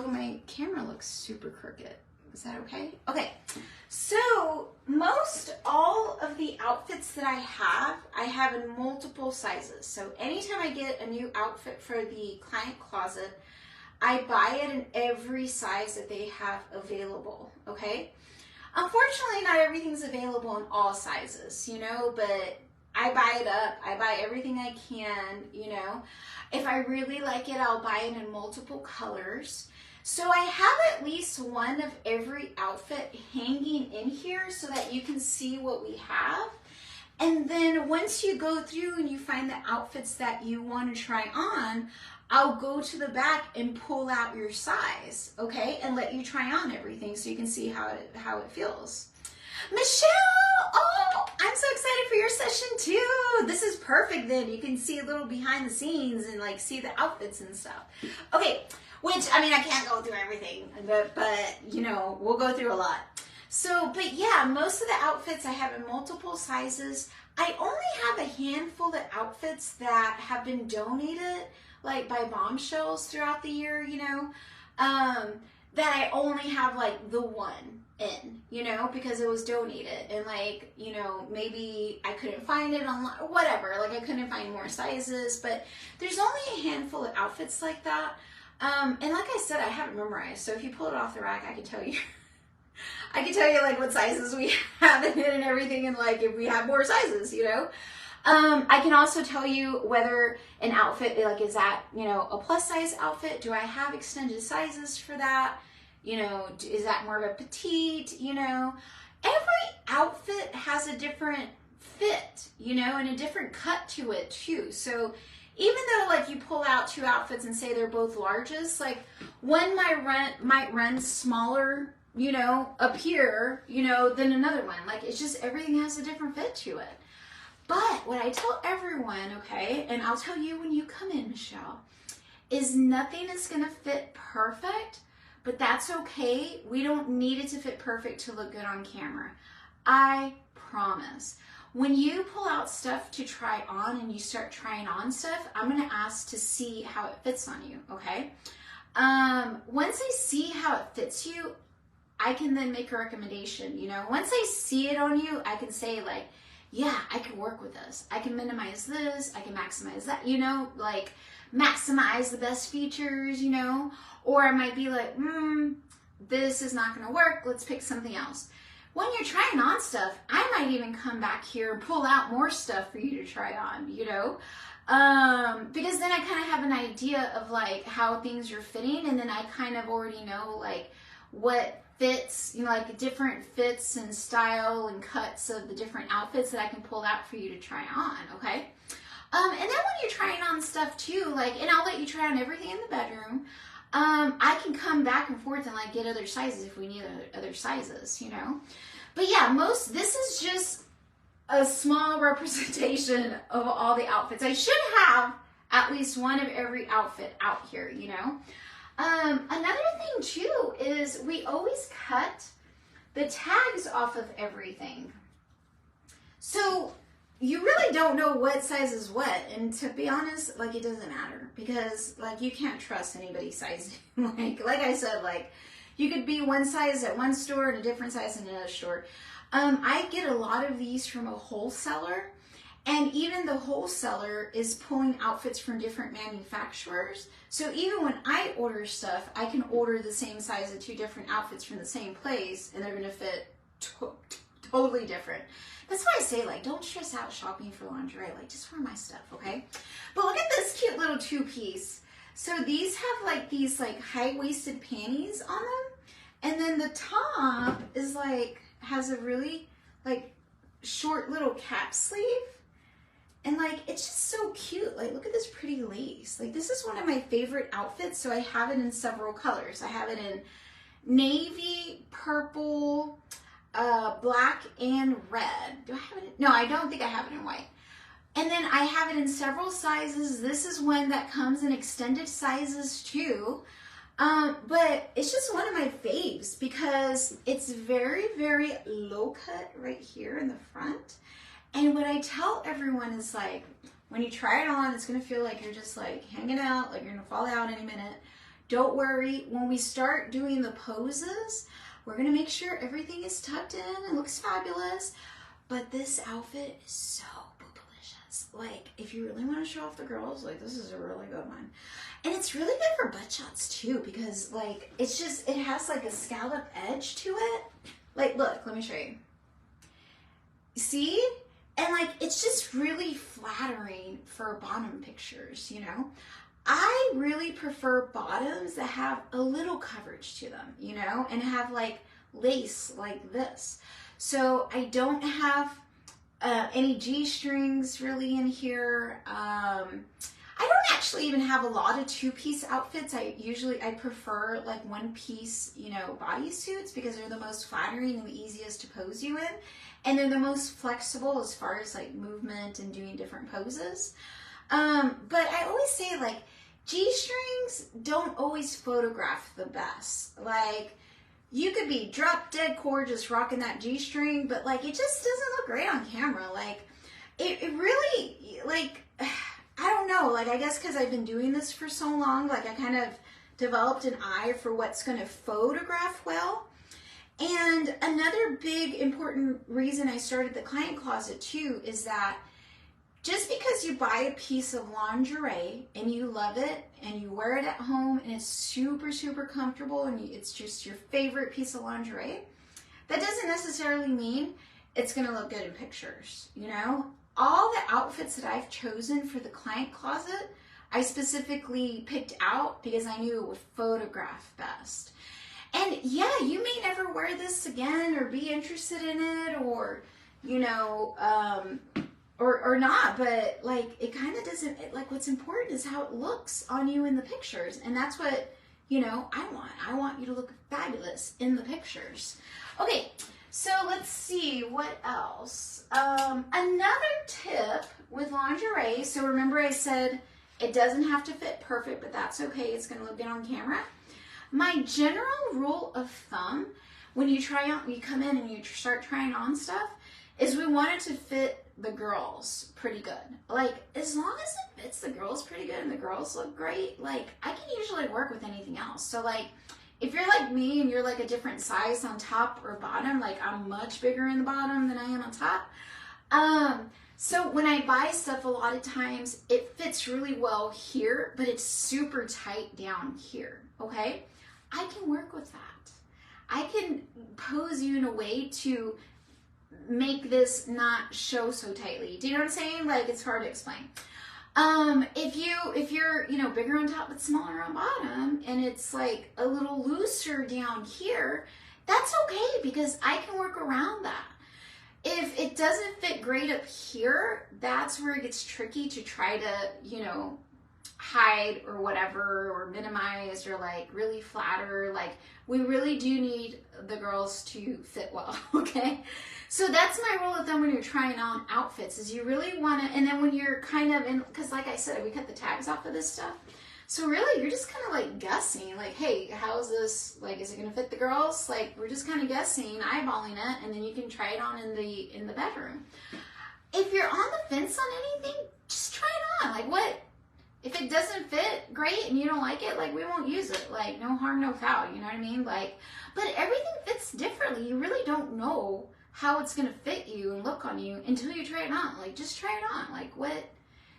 my camera looks super crooked. Is that okay? Okay, so most all of the outfits that I have in multiple sizes. So anytime I get a new outfit for the client closet, I buy it in every size that they have available, okay? Unfortunately, not everything's available in all sizes, you know, but I buy it up. I buy everything I can, you know. If I really like it, I'll buy it in multiple colors. So I have at least one of every outfit hanging in here so that you can see what we have. And then once you go through and you find the outfits that you want to try on, I'll go to the back and pull out your size, okay? And let you try on everything so you can see how it feels. Michelle, oh, I'm so excited for your session too. This is perfect then. You can see a little behind the scenes and like see the outfits and stuff. Okay. Which, I mean, I can't go through everything, but you know, we'll go through a lot. So, but yeah, most of the outfits I have in multiple sizes. I only have a handful of outfits that have been donated, like by Bombshells throughout the year, you know, that I only have like the one in, you know, because it was donated. And like, you know, maybe I couldn't find it online, or whatever, like I couldn't find more sizes, but there's only a handful of outfits like that. And like I said, I haven't memorized, so if you pull it off the rack, I can tell you. I can tell you like what sizes we have in it and everything, and like if we have more sizes, you know. I can also tell you whether an outfit like is that, you know, a plus size outfit. Do I have extended sizes for that? You know, is that more of a petite? You know, every outfit has a different fit, you know, and a different cut to it too. So even though like you pull out two outfits and say they're both largest, like one might run smaller, you know, up here, you know, than another one. Like it's just everything has a different fit to it. But what I tell everyone, okay, and I'll tell you when you come in, Michelle, is nothing is gonna fit perfect, but that's okay. We don't need it to fit perfect to look good on camera. I promise. When you pull out stuff to try on and you start trying on stuff, I'm gonna ask to see how it fits on you, okay? Once I see how it fits you, I can then make a recommendation, you know? Once I see it on you, I can say like, yeah, I can work with this. I can minimize this, I can maximize that, you know? Like maximize the best features, you know? Or I might be like, this is not gonna work, let's pick something else. When you're trying on stuff, I might even come back here and pull out more stuff for you to try on, you know? Because then I kind of have an idea of like how things are fitting, and then I kind of already know like what fits, you know, like different fits and style and cuts of the different outfits that I can pull out for you to try on, okay? And then when you're trying on stuff too, like, and I'll let you try on everything in the bedroom, I can come back and forth and like get other sizes if we need other sizes, you know. But yeah, this is just a small representation of all the outfits. I should have at least one of every outfit out here, you know. Another thing too is we always cut the tags off of everything. So you really don't know what size is what, and to be honest, like, it doesn't matter, because like you can't trust anybody's size. like I said, like you could be one size at one store and a different size in another store. I get a lot of these from a wholesaler, and even the wholesaler is pulling outfits from different manufacturers. So even when I order stuff, I can order the same size of 2 different outfits from the same place, and they're going to fit totally different. That's why I say, like, don't stress out shopping for lingerie. Like, just wear my stuff, okay? But look at this cute little 2-piece. So these have like these like high-waisted panties on them, and then the top is like has a really like short little cap sleeve, and like it's just so cute. Like, look at this pretty lace. Like, this is one of my favorite outfits, so I have it in several colors. I have it in navy, purple, black, and red. Do I have it? No, I don't think I have it in white. And then I have it in several sizes. This is one that comes in extended sizes too. But it's just one of my faves because it's very, very low cut right here in the front. And what I tell everyone is, like, when you try it on, it's going to feel like you're just like hanging out, like you're going to fall out any minute. Don't worry. When we start doing the poses, we're going to make sure everything is tucked in and looks fabulous. But this outfit is so delicious. Like, if you really want to show off the girls, like, this is a really good one. And it's really good for butt shots too, because like, it's just, it has like a scallop edge to it. Like, look, let me show you. See? And like, it's just really flattering for bottom pictures, you know? I really prefer bottoms that have a little coverage to them, you know, and have like lace like this. So I don't have any G-strings really in here. I don't actually even have a lot of 2-piece outfits. I prefer like 1-piece, you know, bodysuits, because they're the most flattering and the easiest to pose you in. And they're the most flexible as far as like movement and doing different poses. But I always say, like, G-strings don't always photograph the best. Like, you could be drop dead gorgeous rocking that G-string, but like, it just doesn't look great on camera. Like, it really, like, I don't know, like, I guess because I've been doing this for so long, like, I kind of developed an eye for what's going to photograph well. And another big important reason I started the client closet too is that just because you buy a piece of lingerie and you love it and you wear it at home and it's super, super comfortable and it's just your favorite piece of lingerie, that doesn't necessarily mean it's going to look good in pictures, you know? All the outfits that I've chosen for the client closet, I specifically picked out because I knew it would photograph best. And yeah, you may never wear this again or be interested in it, or, you know, or not, but like, it kind of doesn't, like, what's important is how it looks on you in the pictures. And that's what, you know, I want you to look fabulous in the pictures. Okay. So let's see what else. Another tip with lingerie. So remember I said it doesn't have to fit perfect, but that's okay. It's going to look good on camera. My general rule of thumb when you come in and you start trying on stuff, is we want it to fit the girls pretty good. Like, as long as it fits the girls pretty good and the girls look great, like, I can usually work with anything else. So like, if you're like me and you're like a different size on top or bottom, like I'm much bigger in the bottom than I am on top. So when I buy stuff, a lot of times it fits really well here, but it's super tight down here, okay? I can work with that. I can pose you in a way to make this not show so tightly. Do you know what I'm saying? Like, it's hard to explain. If you're, you know, bigger on top but smaller on bottom, and it's like a little looser down here, that's okay, because I can work around that. If it doesn't fit great up here, that's where it gets tricky to try to, you know, hide or whatever, or minimize, or like really flatter. Like, we really do need the girls to fit well, okay? So that's my rule of thumb when you're trying on outfits, is you really want to, and then when you're kind of in, because like I said, we cut the tags off of this stuff. So really, you're just kind of like guessing, like, hey, how's this, like, is it going to fit the girls? Like, we're just kind of guessing, eyeballing it, and then you can try it on in the bedroom. If you're on the fence on anything, just try it on. Like, what? If it doesn't fit, great, and you don't like it, like, we won't use it. Like, no harm, no foul, you know what I mean? Like, but everything fits differently. You really don't know how it's going to fit you and look on you until you try it on. Like, just try it on. Like, what?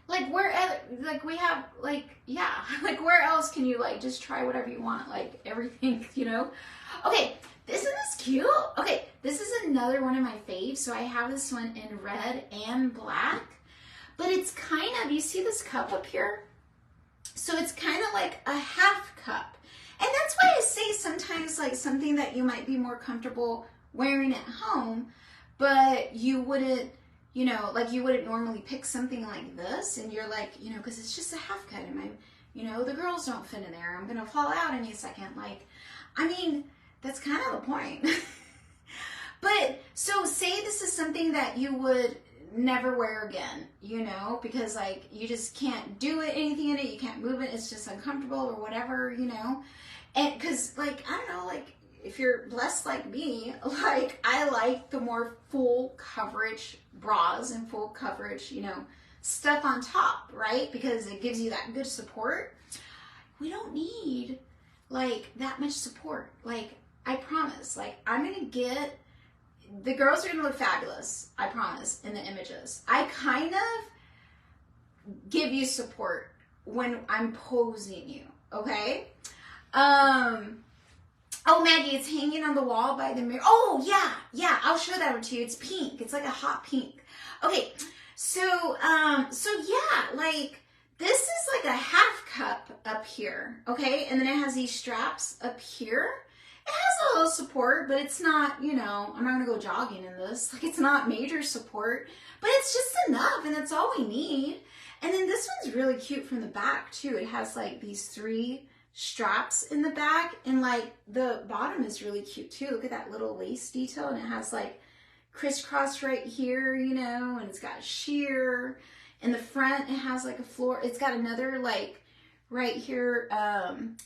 Like, where, like, we have, like, yeah, like, where else can you, like, just try whatever you want, like, everything, you know? Okay, isn't this cute? Okay, this is another one of my faves. So I have this one in red and black, but it's kind of, you see this cup up here? So it's kind of like a half cup. And that's why I say sometimes, like, something that you might be more comfortable wearing at home, but you wouldn't, you know, like, you wouldn't normally pick something like this, and you're like, you know, because it's just a half cut, and my, you know, the girls don't fit in there. I'm going to fall out any second. Like, I mean, that's kind of the point. But, so say this is something that you would never wear again, you know, because, like, you just can't do it, anything in it, you can't move it, it's just uncomfortable or whatever, you know, and, because, like, I don't know, like, if you're blessed like me, like, I like the more full coverage bras and full coverage, you know, stuff on top, right? Because it gives you that good support. We don't need, like, that much support. Like, I promise, like, I'm going to get, the girls are going to look fabulous, I promise, in the images. I kind of give you support when I'm posing you, okay? Oh, Maggie, it's hanging on the wall by the mirror. Oh, yeah, I'll show that to you. It's pink. It's like a hot pink. Okay, so yeah, like, this is like a half cup up here, okay? And then it has these straps up here. It has a little support, but it's not, you know, I'm not going to go jogging in this. Like, it's not major support, but it's just enough, and that's all we need. And then this one's really cute from the back, too. It has, like, these 3 straps in the back, and, like, the bottom is really cute too. Look at that little lace detail, and it has, like, crisscross right here, you know, and it's got sheer. In the front, it has, like, a floor. It's got another, like, right here,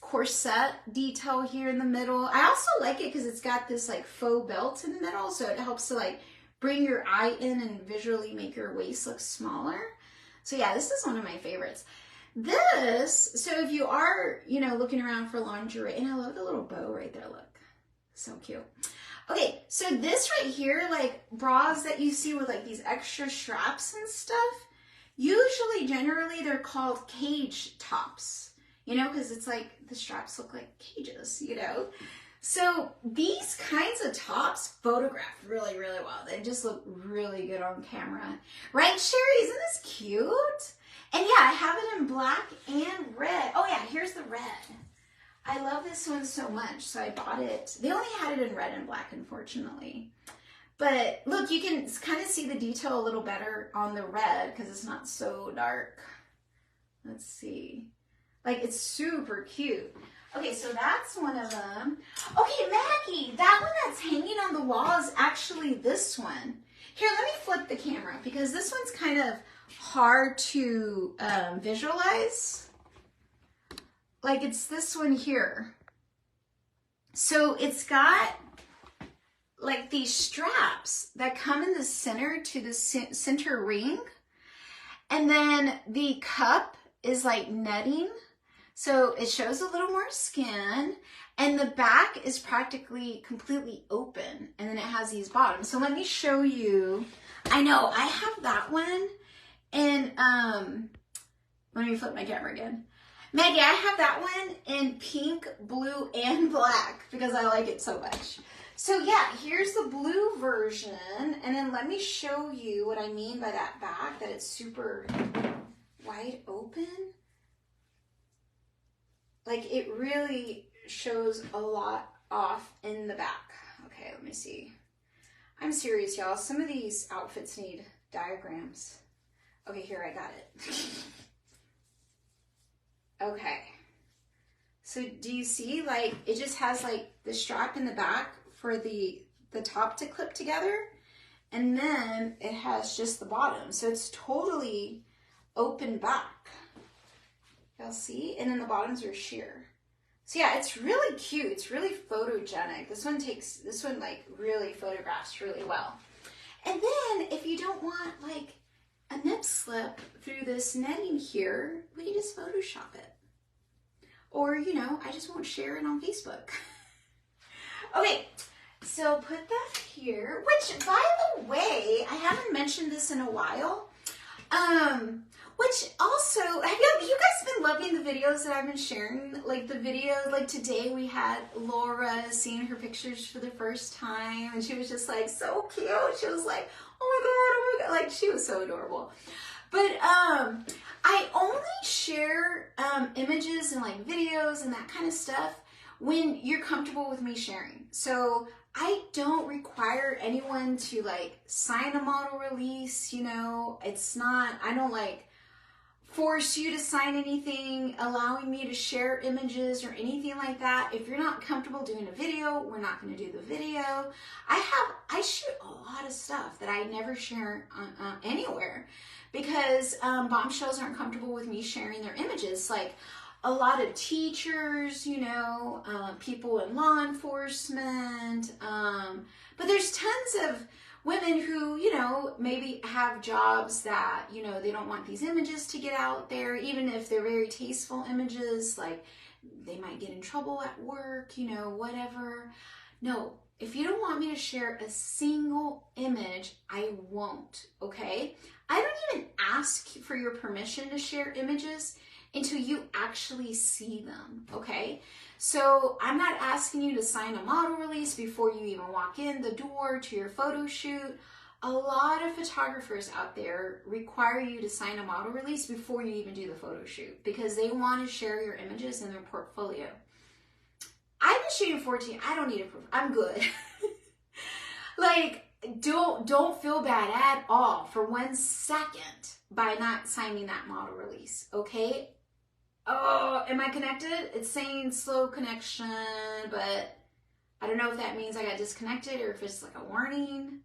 corset detail here in the middle. I also like it because it's got this, like, faux belt in the middle, so it helps to, like, bring your eye in and visually make your waist look smaller. So yeah, this is one of my favorites. This, so if you are, you know, looking around for lingerie, and I love the little bow right there, look, so cute. Okay, so this right here, like, bras that you see with, like, these extra straps and stuff, usually, generally, they're called cage tops, you know, because it's like, the straps look like cages, you know. So these kinds of tops photograph really, really well. They just look really good on camera. Right, Sherry? Isn't this cute? And yeah, I have it in black and red. Oh yeah, here's the red. I love this one so much, so I bought it. They only had it in red and black, unfortunately. But look, you can kind of see the detail a little better on the red because it's not so dark. Let's see. Like, it's super cute. Okay, so that's one of them. Okay, Maggie, that one that's hanging on the wall is actually this one. Here, let me flip the camera because this one's kind of hard to visualize. Like, it's this one here. So it's got, like, these straps that come in the center to the center ring. And then the cup is like netting. So it shows a little more skin. And the back is practically completely open. And then it has these bottoms. So let me show you. I know, I have that one. And let me flip my camera again. Maggie, I have that one in pink, blue, and black because I like it so much. So yeah, here's the blue version. And then let me show you what I mean by that back, that it's super wide open. Like, it really shows a lot off in the back. Okay, let me see. I'm serious, y'all. Some of these outfits need diagrams. Okay, here, I got it. Okay. So do you see, like, it just has like the strap in the back for the top to clip together, and then it has just the bottom. So it's totally open back. Y'all see? And then the bottoms are sheer. So yeah, it's really cute. It's really photogenic. This one like really photographs really well. And then if you don't want like a nip slip through this netting here, we can just Photoshop it. Or, you know, I just won't share it on Facebook. Okay, so put that here, which, by the way, I haven't mentioned this in a while. Which also, have you guys been loving the videos that I've been sharing? Like the videos, like today we had Laura seeing her pictures for the first time, and she was just like so cute. She was like, oh my God, like she was so adorable. But I only share images and like videos and that kind of stuff when you're comfortable with me sharing. So I don't require anyone to like sign a model release, you know. It's not, I don't like force you to sign anything, allowing me to share images or anything like that. If you're not comfortable doing a video, we're not going to do the video. I shoot a lot of stuff that I never share anywhere because bombshells aren't comfortable with me sharing their images. Like a lot of teachers, you know, people in law enforcement, but there's tons of women who, you know, maybe have jobs that, you know, they don't want these images to get out there, even if they're very tasteful images, like they might get in trouble at work, you know, whatever. No, if you don't want me to share a single image, I won't, okay? I don't even ask for your permission to share images until you actually see them, okay? So I'm not asking you to sign a model release before you even walk in the door to your photo shoot. A lot of photographers out there require you to sign a model release before you even do the photo shoot because they want to share your images in their portfolio. I've been shooting 14, I don't need a proof, I'm good. Like, don't feel bad at all for 1 second by not signing that model release, okay? Oh, am I connected? It's saying slow connection, but I don't know if that means I got disconnected or if it's like a warning.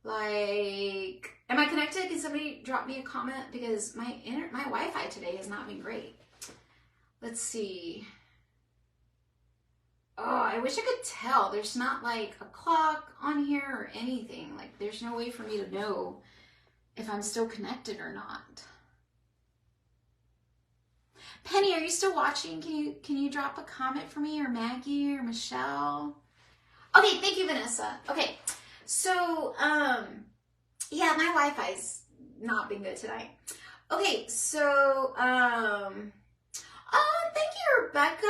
Like, am I connected? Can somebody drop me a comment? Because my Wi-Fi today has not been great. Let's see. Oh, I wish I could tell. There's not like a clock on here or anything. Like, there's no way for me to know if I'm still connected or not. Penny, are you still watching? Can you drop a comment for me, or Maggie or Michelle? Okay, thank you, Vanessa. Okay, so yeah, my Wi-Fi's not been good tonight. Okay, so thank you, Rebecca.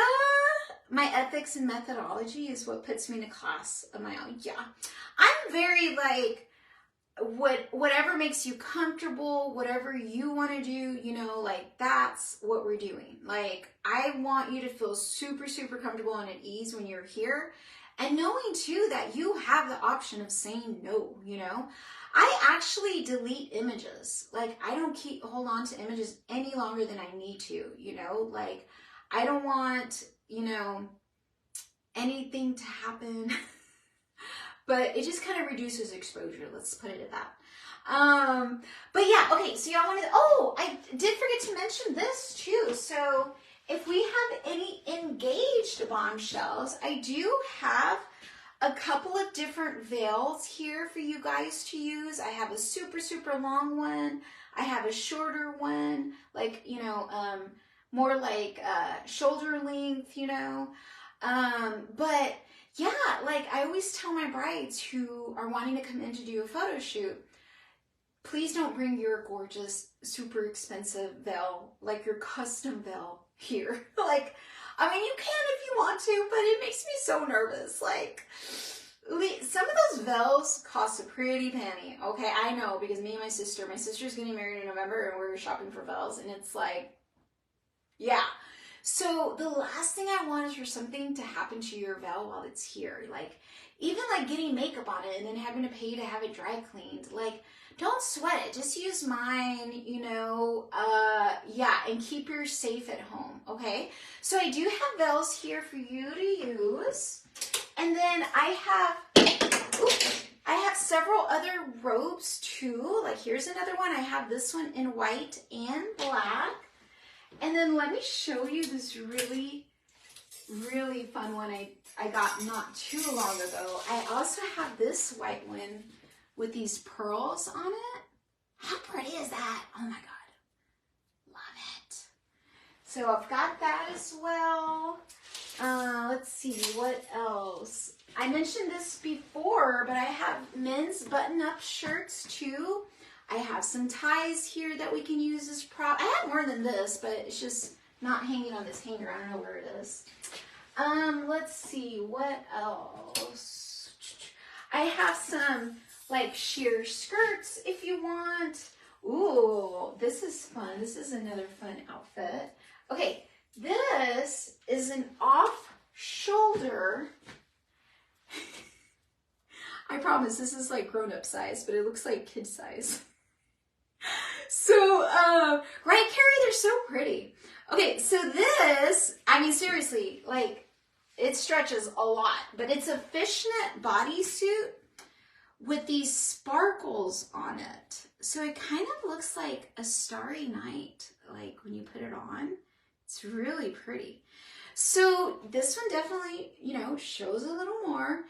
My ethics and methodology is what puts me in a class of my own. Yeah, I'm very like, whatever makes you comfortable, whatever you want to do, you know, like that's what we're doing. Like, I want you to feel super, super comfortable and at ease when you're here, and knowing too that you have the option of saying no, you know. I actually delete images. Like, I don't hold on to images any longer than I need to, you know. Like, I don't want, you know, anything to happen. But it just kind of reduces exposure. Let's put it at that. But yeah, okay, so y'all wanted, oh, I did forget to mention this too. So if we have any engaged bombshells, I do have a couple of different veils here for you guys to use. I have a super, super long one. I have a shorter one, like, you know, more like shoulder length, you know. But yeah, like I always tell my brides who are wanting to come in to do a photo shoot, please don't bring your gorgeous, super expensive veil, like your custom veil here. Like, I mean, you can if you want to, but it makes me so nervous. Like, some of those veils cost a pretty penny. Okay, I know, because me and my sister's getting married in November and we're shopping for veils, and it's like, yeah. So the last thing I want is for something to happen to your veil while it's here. Like, even like getting makeup on it and then having to pay to have it dry cleaned. Like, don't sweat it. Just use mine, you know, yeah, and keep yours safe at home, okay? So I do have veils here for you to use. And then I have several other robes too. Like, here's another one. I have this one in white and black. And then let me show you this really, really fun one I got not too long ago. I also have this white one with these pearls on it. How pretty is that? Oh my God. Love it. So I've got that as well. Let's see, what else? I mentioned this before, but I have men's button-up shirts too. I have some ties here that we can use as prop. I have more than this, but it's just not hanging on this hanger. I don't know where it is. Let's see, what else? I have some like sheer skirts if you want. Ooh, this is fun. This is another fun outfit. Okay, this is an off-shoulder. I promise this is like grown-up size, but it looks like kid size. So, right, Carrie? They're so pretty. Okay, so this, I mean, seriously, like, it stretches a lot, but it's a fishnet bodysuit with these sparkles on it. So it kind of looks like a starry night, like when you put it on. It's really pretty. So this one definitely, you know, shows a little more.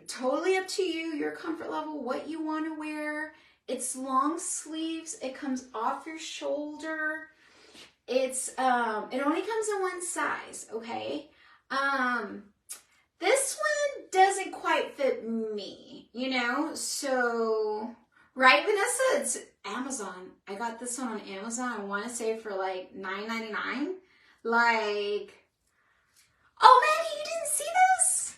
Totally up to you, your comfort level, what you want to wear. It's long sleeves. It comes off your shoulder. It's it only comes in one size, okay? This one doesn't quite fit me, you know? So, right, Vanessa? It's Amazon. I got this one on Amazon. I want to say for like $9.99. Like, oh, Maggie, you didn't see this?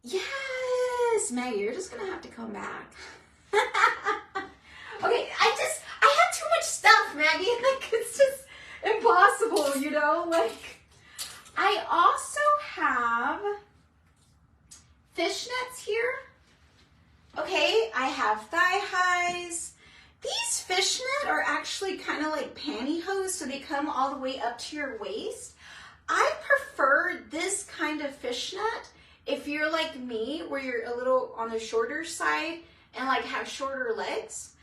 Yes, Maggie, you're just gonna have to come back. Okay, I have too much stuff, Maggie. Like, it's just impossible, you know? Like, I also have fishnets here. Okay, I have thigh highs. These fishnet are actually kind of like pantyhose, so they come all the way up to your waist. I prefer this kind of fishnet if you're like me, where you're a little on the shorter side and like have shorter legs,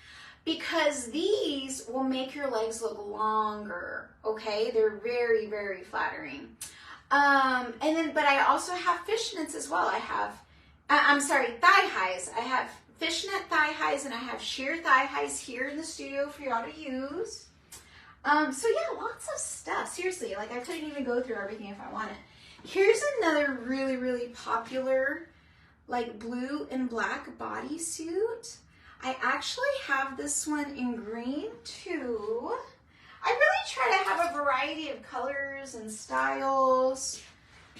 because these will make your legs look longer, okay? They're very, very flattering. And then, but I also have fishnets as well. I have, I'm sorry, thigh highs. I have fishnet thigh highs and I have sheer thigh highs here in the studio for y'all to use. So yeah, lots of stuff. Seriously, like I couldn't even go through everything if I wanted. Here's another really, really popular, like blue and black bodysuit. I actually have this one in green too. I really try to have a variety of colors and styles.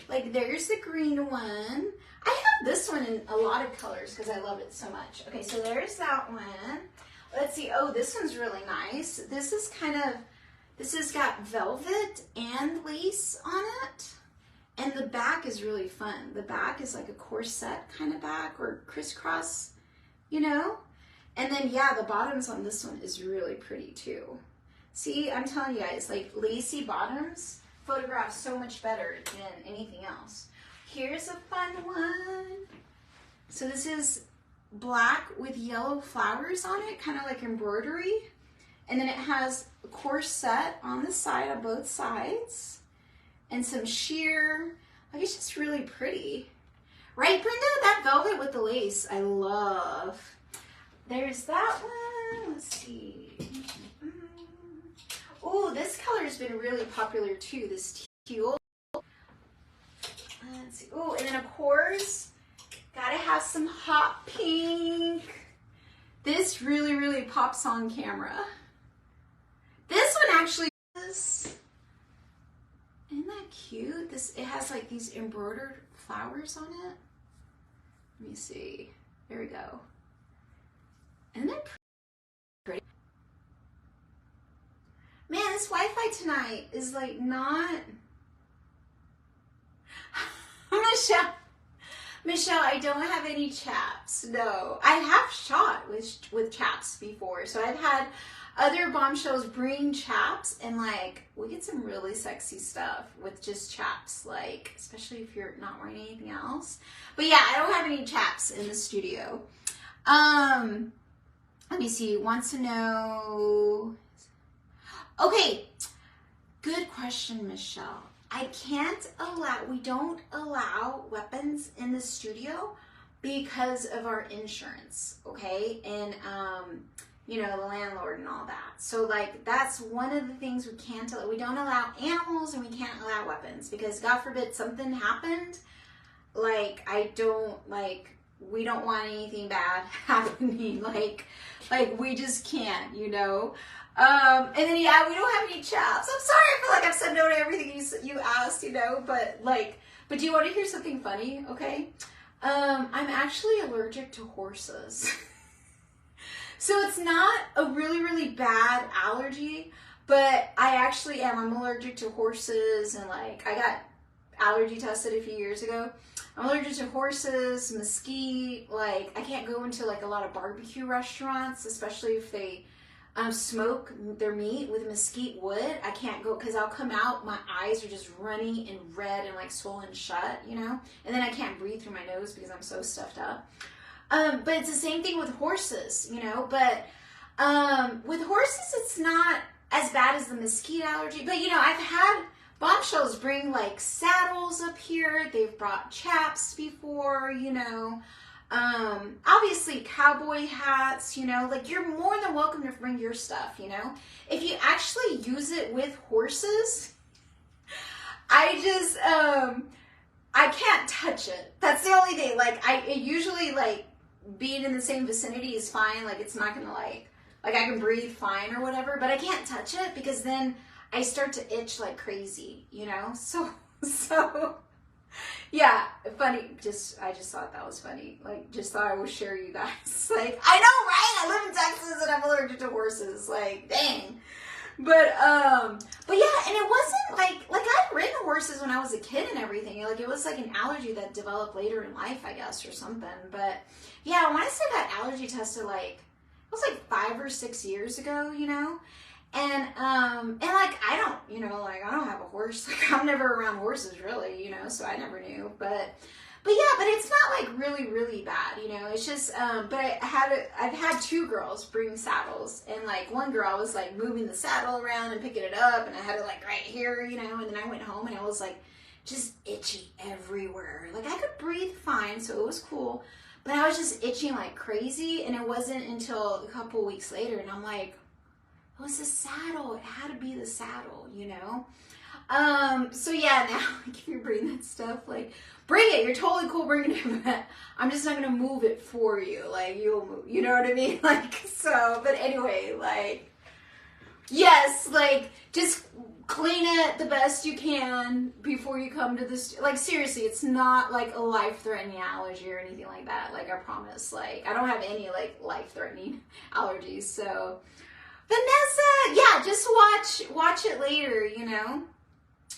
Like there's the green one. I have this one in a lot of colors because I love it so much. Okay, so there's that one. Let's see. Oh, this one's really nice. This is kind of, this has got velvet and lace on it. And the back is really fun. The back is like a corset kind of back or crisscross, you know? And then, yeah, the bottoms on this one is really pretty too. See, I'm telling you guys, like lacy bottoms photograph so much better than anything else. Here's a fun one. So this is black with yellow flowers on it, kind of like embroidery. And then it has a corset on the side, on both sides. And some sheer, like it's just really pretty. Right, Brenda? That velvet with the lace, I love. There's that one. Let's see. Oh, this color has been really popular too, this teal. Let's see. Oh, and then of course, gotta have some hot pink. This really, really pops on camera. This one actually is, isn't that cute? This, it has like these embroidered flowers on it. Let me see. There we go. Isn't that pretty? Man, this this Wi-Fi tonight is like not. Michelle, I don't have any chaps. No, I have shot with chaps before. So I've had other bombshells bring chaps, and like we get some really sexy stuff with just chaps, like especially if you're not wearing anything else. But yeah, I don't have any chaps in the studio. Let me see. Wants to know. Okay, good question, Michelle. We don't allow weapons in the studio because of our insurance, okay? And, you know, the landlord and all that. So, like, that's one of the things we can't allow. We don't allow animals and we can't allow weapons because, God forbid, something happened. Like, we don't want anything bad happening. Like we just can't, you know? And then, yeah, we don't have any chaps. I'm sorry, I feel like I've said no to everything you asked, you know, but do you want to hear something funny? Okay. I'm actually allergic to horses. So it's not a really, really bad allergy, but I actually am. I'm allergic to horses, and like, I got allergy tested a few years ago. I'm allergic to horses, mesquite. Like, I can't go into like a lot of barbecue restaurants, especially if they smoke their meat with mesquite wood. I can't go because I'll come out, my eyes are just runny and red and like swollen shut, you know, and then I can't breathe through my nose because I'm so stuffed up. But it's the same thing with horses, you know, but with horses it's not as bad as the mesquite allergy. But you know, I've had bombshells bring like saddles up here. They've brought chaps before, you know. Obviously cowboy hats, you know, like you're more than welcome to bring your stuff, you know. If you actually use it with horses, I just, I can't touch it. That's the only thing. Like, it usually, like, being in the same vicinity is fine. Like, it's not gonna, like I can breathe fine or whatever, but I can't touch it because then I start to itch like crazy, you know. So yeah, funny. I just thought that was funny. Like, just thought I would share you guys. Like, I know, right? I live in Texas and I'm allergic to horses. Like, dang. But yeah, and it wasn't like I'd ridden horses when I was a kid and everything. Like, it was like an allergy that developed later in life, I guess, or something. But yeah, when I said that allergy tested, like, it was like 5 or 6 years ago, you know. And like, I don't, you know, like, I don't have a horse. Like, I'm never around horses really, you know, so I never knew. But yeah, but it's not like really, really bad, you know. It's just, but I've had 2 girls bring saddles, and like one girl was like moving the saddle around and picking it up, and I had it like right here, you know, and then I went home and I was like just itchy everywhere. Like, I could breathe fine, so it was cool, but I was just itching like crazy, and it wasn't until a couple weeks later, and I'm like, it was the saddle. It had to be the saddle, you know? So yeah, now, like, if you bring that stuff, like, bring it. You're totally cool bringing it, but I'm just not going to move it for you. Like, you'll move, you know what I mean? Like, so, but anyway, like, yes, like, just clean it the best you can before you come to this. Like, seriously, it's not like a life-threatening allergy or anything like that. Like, I promise. Like, I don't have any, like, life-threatening allergies, so. Vanessa, yeah, just watch it later, you know.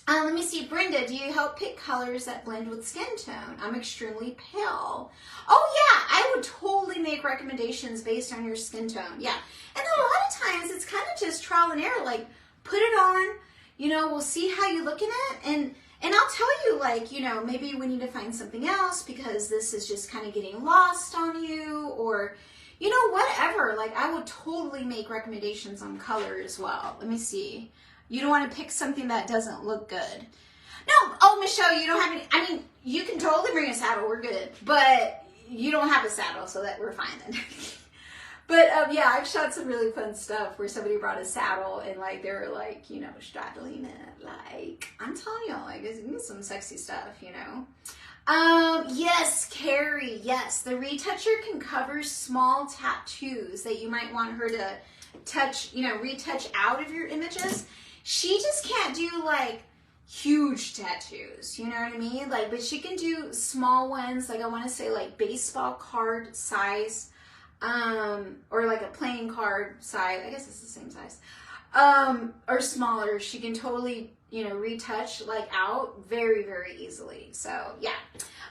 Let me see, Brenda, do you help pick colors that blend with skin tone? I'm extremely pale. Oh yeah, I would totally make recommendations based on your skin tone. Yeah, and then a lot of times it's kind of just trial and error. Like, put it on, you know, we'll see how you look in it, and I'll tell you, like, you know, maybe we need to find something else because this is just kind of getting lost on you, or, you know, whatever. Like, I would totally make recommendations on color as well. Let me see. You don't want to pick something that doesn't look good. No, oh, Michelle, you don't have any, I mean, you can totally bring a saddle, we're good, but you don't have a saddle, so that we're fine then. But yeah, I've shot some really fun stuff where somebody brought a saddle and like they were like, you know, straddling it. Like, I'm telling you, like, it's some sexy stuff, you know. Yes, Carrie, yes. The retoucher can cover small tattoos that you might want her to touch, you know, retouch out of your images. She just can't do like huge tattoos, you know what I mean? Like, but she can do small ones, like I want to say like baseball card size, or like a playing card size. I guess it's the same size. or smaller. She can totally, you know, retouch like out very, very easily. So yeah.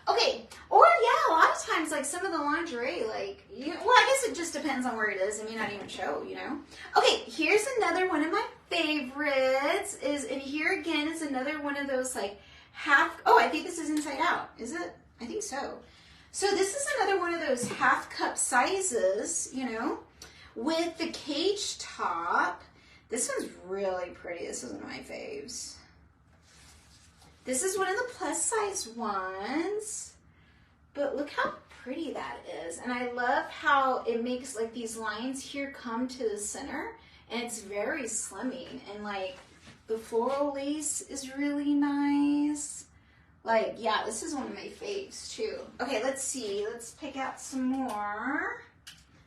Okay. Or yeah, a lot of times like some of the lingerie, like, you know, well, I guess it just depends on where it is. It may not even show, you know. Okay, here's another one of my favorites and here again is another one of those like oh, I think this is inside out. Is it? I think so. So this is another one of those half cup sizes, you know, with the cage top. This one's really pretty. This is one of my faves. This is one of the plus size ones, but look how pretty that is. And I love how it makes like these lines here come to the center, and it's very slimming, and like the floral lace is really nice. Like, yeah, this is one of my faves too. Okay, let's see. Let's pick out some more.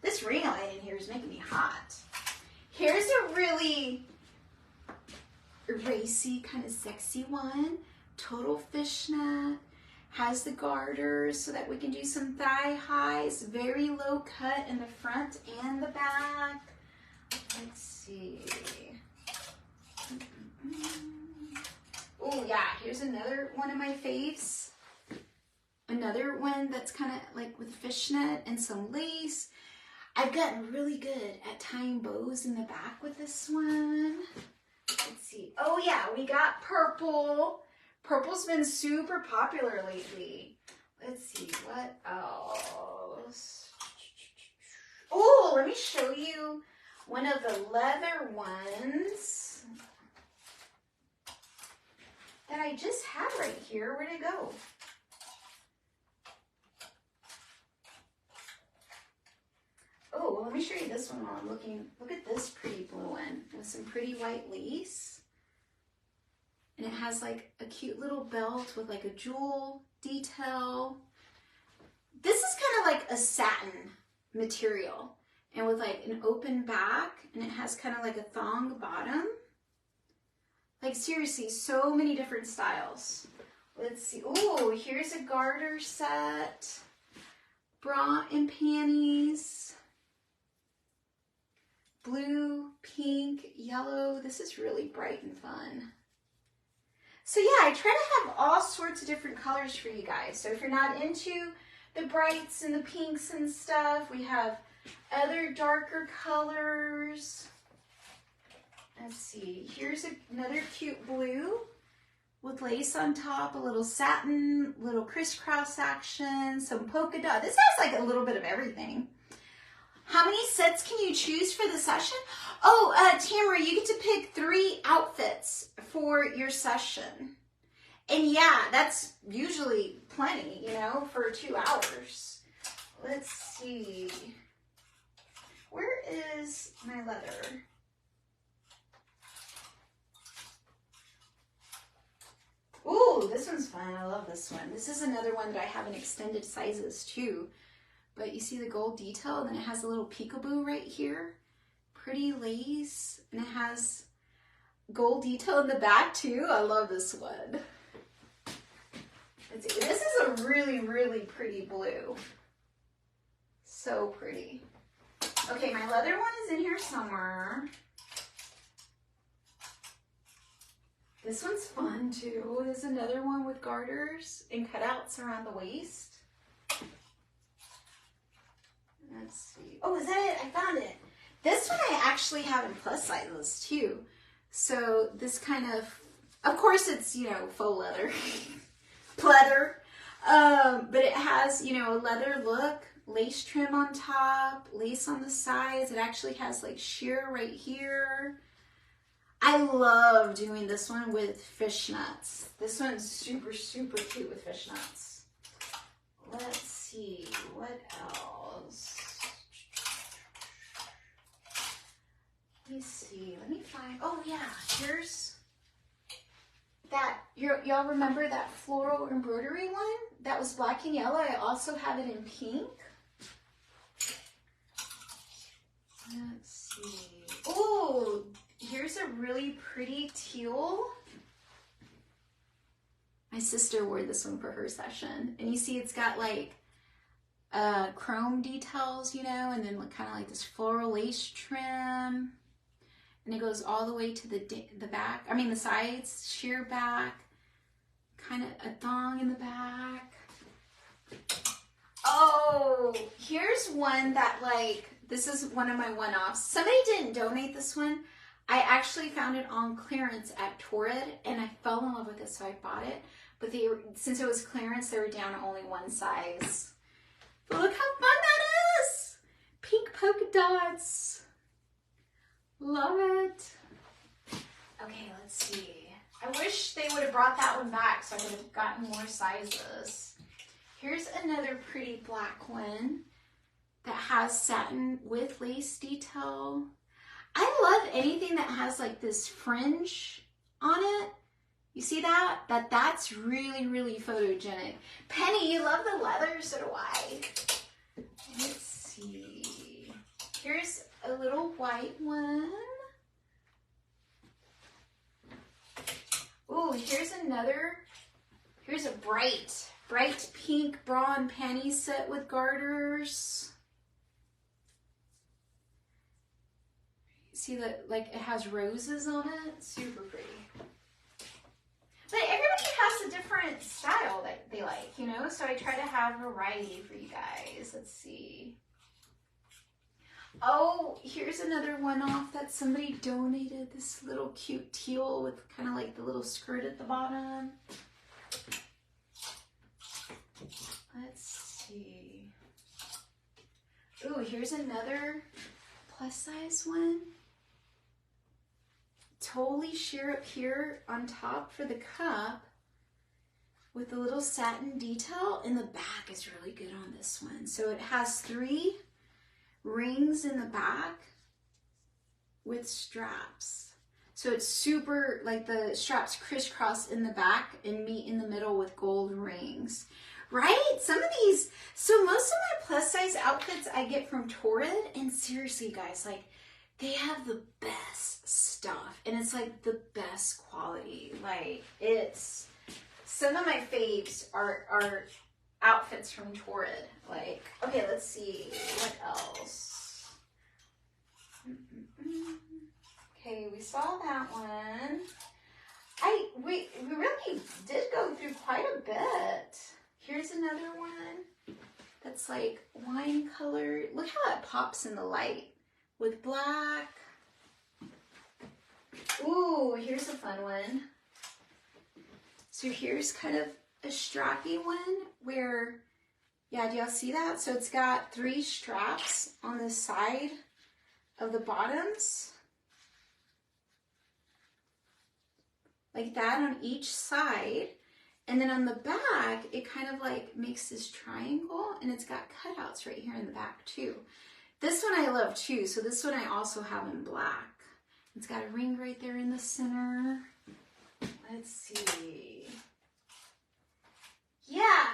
This ring light in here is making me hot. Here's a really racy, kind of sexy one. Total fishnet. Has the garters so that we can do some thigh highs. Very low cut in the front and the back. Let's see. Oh yeah, here's another one of my faves. Another one that's kind of like with fishnet and some lace. I've gotten really good at tying bows in the back with this one. Let's see. Oh yeah, we got purple. Purple's been super popular lately. Let's see, what else? Oh, let me show you one of the leather ones that I just had right here. Where'd it go? Oh, well, let me show you this one while I'm looking. Look at this pretty blue one with some pretty white lace. And it has like a cute little belt with like a jewel detail. This is kind of like a satin material and with like an open back, and it has kind of like a thong bottom. Like seriously, so many different styles. Let's see. Oh, here's a garter set. Bra and panties. Blue, pink, yellow. This is really bright and fun. So yeah, I try to have all sorts of different colors for you guys. So if you're not into the brights and the pinks and stuff, we have other darker colors. Let's see, here's another cute blue with lace on top, a little satin, little crisscross action, some polka dot. This has like a little bit of everything. How many sets can you choose for the session? Oh, Tamara, you get to pick 3 outfits for your session. And yeah, that's usually plenty, you know, for 2 hours. Let's see. Where is my leather? Ooh, this one's fun. I love this one. This is another one that I have in extended sizes too. But you see the gold detail, and then it has a little peekaboo right here. Pretty lace, and it has gold detail in the back too. I love this one. Let's see. This is a really, really pretty blue. So pretty. Okay, my leather one is in here somewhere. This one's fun too. There's another one with garters and cutouts around the waist. Let's see. Oh, is that it? I found it. This one I actually have in plus sizes too. So this kind of course it's, you know, faux leather, pleather. But it has, you know, a leather look, lace trim on top, lace on the sides. It actually has like sheer right here. I love doing this one with fishnets. This one's super, super cute with fishnets. Let's see, what else? Let me see, let me find, oh yeah, here's that, y'all remember that floral embroidery one? That was black and yellow. I also have it in pink. Let's see, oh, here's a really pretty teal. My sister wore this one for her session, and you see it's got like chrome details, you know, and then kind of like this floral lace trim. and it goes all the way to the back. I mean the sides, sheer back, kind of a thong in the back. Oh, here's one that like, this is one of my one-offs. Somebody didn't donate this one. I actually found it on clearance at Torrid and I fell in love with it, so I bought it. But since it was clearance, they were down to only one size. But look how fun that is! Pink polka dots. Love it. Okay, let's see. I wish they would have brought that one back so I would have gotten more sizes. Here's another pretty black one that has satin with lace detail. I love anything that has like this fringe on it. You see that? That's really, really photogenic. Penny, you love the leather, so do I. Let's see. Here's a little white one. Ooh, here's another. Here's a bright pink bra and panty set with garters. See that, like, it has roses on it? Super pretty. But everybody has a different style that they like, you know? So I try to have variety for you guys. Let's see. Oh, here's another one-off that somebody donated. This little cute teal with kind of like the little skirt at the bottom. Let's see. Ooh, here's another plus-size one. Totally sheer up here on top for the cup with a little satin detail, and the back is really good on this one. So it has 3 rings in the back with straps. So it's super, like the straps crisscross in the back and meet in the middle with gold rings. Right? Some of these, so most of my plus size outfits I get from Torrid, and seriously guys, like they have the best stuff and it's like the best quality. Like it's, some of my faves are outfits from Torrid. Like, okay, let's see what else. Okay, we saw that one. We really did go through quite a bit. Here's another one that's like wine color. Look how that pops in the light with black. Ooh, here's a fun one. So here's kind of a strappy one where, yeah, do y'all see that? So it's got 3 straps on the side of the bottoms. Like that on each side. And then on the back, it kind of like makes this triangle, and it's got cutouts right here in the back too. This one I love too. So this one I also have in black. It's got a ring right there in the center. Let's see. Yeah.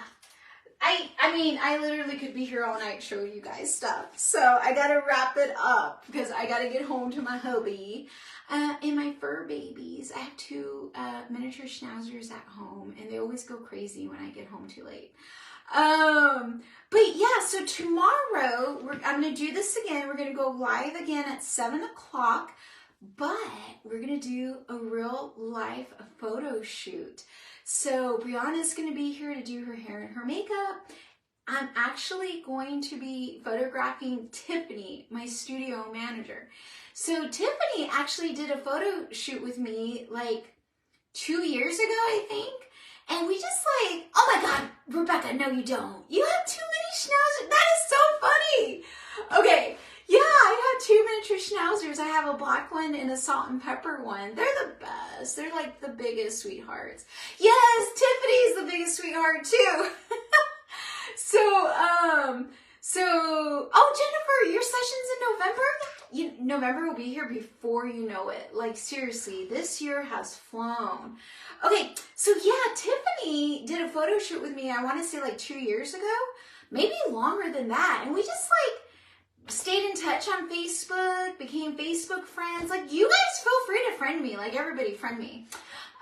I mean, I literally could be here all night showing you guys stuff. So I gotta wrap it up because I gotta get home to my hubby and my fur babies. I have 2 miniature schnauzers at home, and they always go crazy when I get home too late. But yeah, so tomorrow I'm gonna do this again. We're gonna go live again at 7 o'clock, but we're gonna do a real life photo shoot. So Brianna's going to be here to do her hair and her makeup. I'm actually going to be photographing Tiffany, my studio manager. So Tiffany actually did a photo shoot with me like 2 years ago, I think. And we just like, oh my God, Rebecca, no you don't. You have too many schnauzers. That is so funny. Okay. Yeah, I have 2 miniature schnauzers. I have a black one and a salt and pepper one. They're the best. They're like the biggest sweethearts. Yes, Tiffany's the biggest sweetheart too. Oh, Jennifer, your session's in November? November will be here before you know it. Like seriously, this year has flown. Okay, so yeah, Tiffany did a photo shoot with me, I want to say like 2 years ago, maybe longer than that. And we just like stayed in touch on Facebook, became Facebook friends. Like you guys feel free to friend me, like everybody friend me.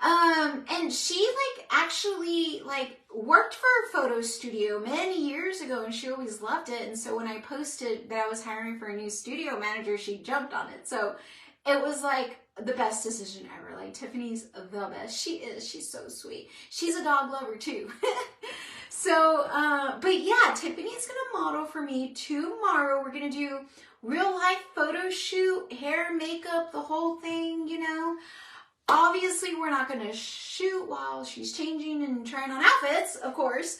And she like actually like worked for a photo studio many years ago, and she always loved it. And so when I posted that I was hiring for a new studio manager, she jumped on it. So it was like the best decision ever. Like, Tiffany's the best. She is. She's so sweet. She's a dog lover too. So, but yeah, Tiffany's gonna model for me tomorrow. We're gonna do real life photo shoot, hair, makeup, the whole thing, you know. Obviously, we're not gonna shoot while she's changing and trying on outfits, of course.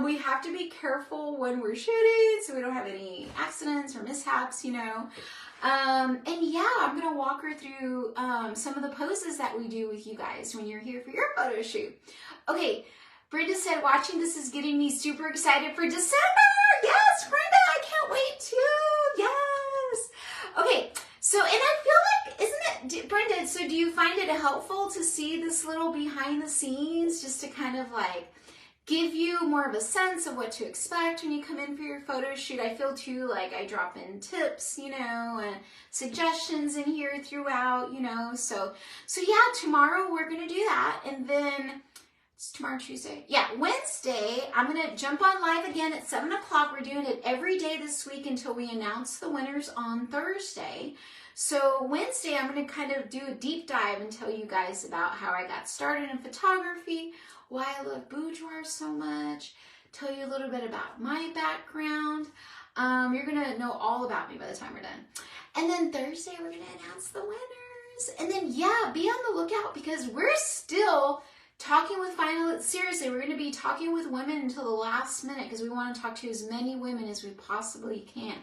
We have to be careful when we're shooting so we don't have any accidents or mishaps, you know. And yeah, I'm gonna walk her through some of the poses that we do with you guys when you're here for your photo shoot. Okay, Brenda said, watching this is getting me super excited for December. Yes, Brenda, I can't wait too. Yes. Okay, so, and I feel like, isn't it, Brenda, so do you find it helpful to see this little behind the scenes just to kind of like give you more of a sense of what to expect when you come in for your photo shoot? I feel too like I drop in tips, you know, and suggestions in here throughout, you know. So yeah, tomorrow we're going to do that. And then it's tomorrow, Tuesday. Yeah, Wednesday, I'm going to jump on live again at 7 o'clock. We're doing it every day this week until we announce the winners on Thursday. So Wednesday, I'm going to kind of do a deep dive and tell you guys about how I got started in photography, why I love boudoir so much, tell you a little bit about my background. You're going to know all about me by the time we're done. And then Thursday, we're going to announce the winners. And then, yeah, be on the lookout because we're still talking with finalists. Seriously, we're going to be talking with women until the last minute because we want to talk to as many women as we possibly can.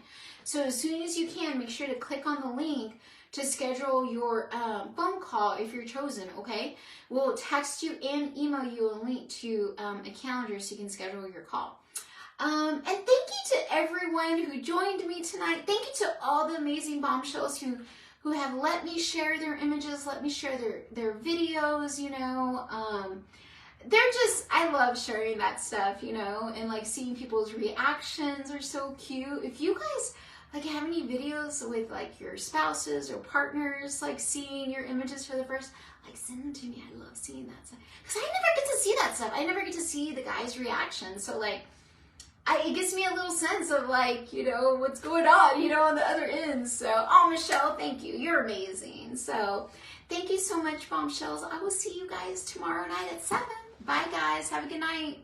So as soon as you can, make sure to click on the link to schedule your phone call if you're chosen, okay? We'll text you and email you a link to a calendar so you can schedule your call. And thank you to everyone who joined me tonight. Thank you to all the amazing bombshells who have let me share their images, let me share their videos, you know. They're just, I love sharing that stuff, you know, and like seeing people's reactions are so cute. If you guys like have any videos with like your spouses or partners, like seeing your images for the first, like send them to me. I love seeing that stuff. Because I never get to see that stuff. I never get to see the guys' reactions. So like, it gives me a little sense of like, you know, what's going on, you know, on the other end. So, oh, Michelle, thank you. You're amazing. So thank you so much, bombshells. I will see you guys tomorrow night at 7. Bye, guys. Have a good night.